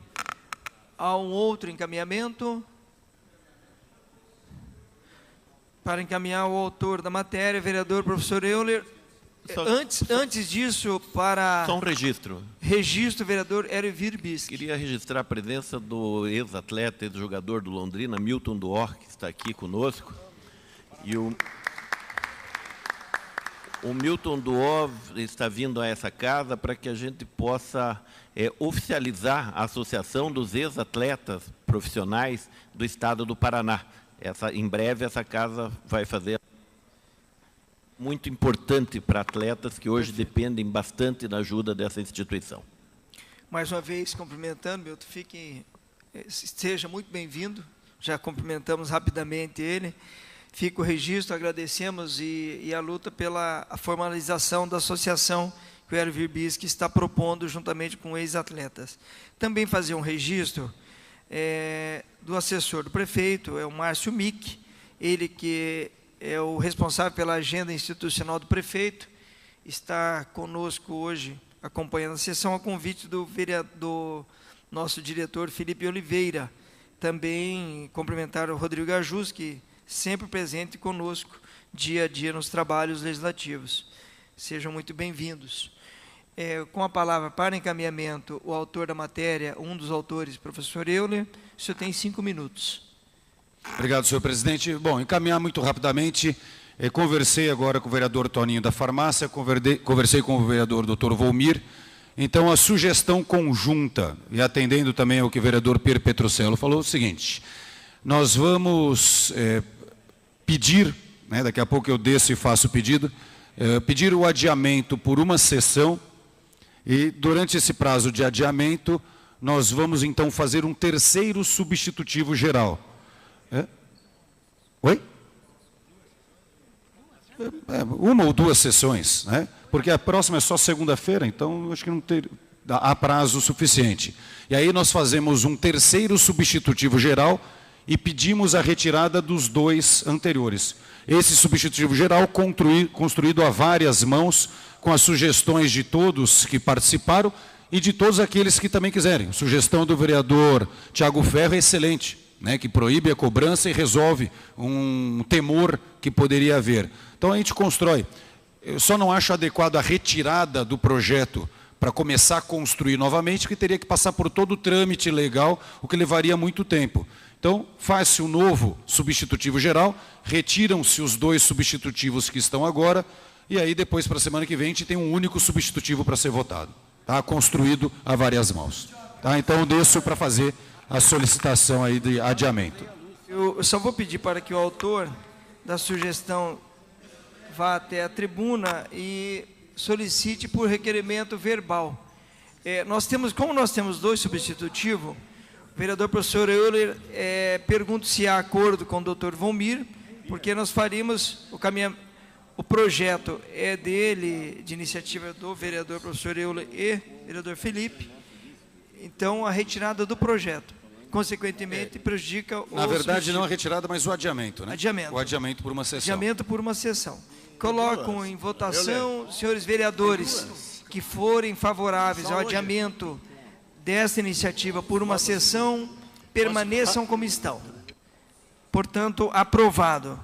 Há um outro encaminhamento para encaminhar o autor da matéria, vereador professor Euler. Antes disso, para... Só um registro. Registro, vereador Hervir Bisque. Queria registrar a presença do ex-atleta, ex-jogador do Londrina, Milton Duor, que está aqui conosco. E o Milton Duor está vindo a essa casa para que a gente possa oficializar a Associação dos Ex-Atletas Profissionais do Estado do Paraná. Em breve, essa casa vai fazer muito importante para atletas que hoje dependem bastante da ajuda dessa instituição. Mais uma vez, cumprimentando, Milton, seja muito bem-vindo. Já cumprimentamos rapidamente ele. Fica o registro, agradecemos e a luta pela formalização da associação que o Hervir Bisque está propondo juntamente com ex-atletas. Também fazer um registro do assessor do prefeito, é o Márcio Mick, ele que é o responsável pela agenda institucional do prefeito, está conosco hoje, acompanhando a sessão, a convite do nosso diretor Felipe Oliveira. Também cumprimentar o Rodrigo Gajus, que sempre presente conosco, dia a dia, nos trabalhos legislativos. Sejam muito bem-vindos. Com a palavra para encaminhamento, o autor da matéria, um dos autores, professor Euler, o senhor tem 5 minutos. Obrigado, senhor presidente. Bom, encaminhar muito rapidamente, conversei agora com o vereador Toninho da Farmácia, conversei com o vereador doutor Volmir. Então, a sugestão conjunta, e atendendo também ao que o vereador Pierre Petrocello falou, é o seguinte: nós vamos pedir, daqui a pouco eu desço e faço o pedido, pedir o adiamento por uma sessão, e durante esse prazo de adiamento, nós vamos então fazer um terceiro substitutivo geral. Oi? Uma ou 2 sessões, porque a próxima é só segunda-feira, então acho que não há prazo suficiente. E aí nós fazemos um terceiro substitutivo geral e pedimos a retirada dos 2 anteriores. Esse substitutivo geral construído a várias mãos, com as sugestões de todos que participaram e de todos aqueles que também quiserem. A sugestão do vereador Tiago Ferro é excelente, que proíbe a cobrança e resolve um temor que poderia haver. Então a gente constrói. Eu só não acho adequado a retirada do projeto para começar a construir novamente, que teria que passar por todo o trâmite legal, o que levaria muito tempo. Então, faz-se um novo substitutivo geral, retiram-se os 2 substitutivos que estão agora, e aí depois, para a semana que vem, a gente tem um único substitutivo para ser votado. Construído a várias mãos. Então, eu desço para fazer a solicitação aí de adiamento. Eu só vou pedir para que o autor da sugestão vá até a tribuna e solicite por requerimento verbal. Como nós temos 2 substitutivos, o vereador professor Euler pergunta se há acordo com o doutor Volmir, porque nós faríamos o projeto dele, de iniciativa do vereador professor Euler e vereador Felipe. Então, a retirada do projeto, consequentemente, prejudica o... Na verdade, não a retirada, mas o adiamento, Adiamento. O adiamento por uma sessão. Adiamento por uma sessão. Colocam em votação, senhores vereadores, que forem favoráveis ao adiamento desta iniciativa por uma sessão, permaneçam como estão. Portanto, aprovado.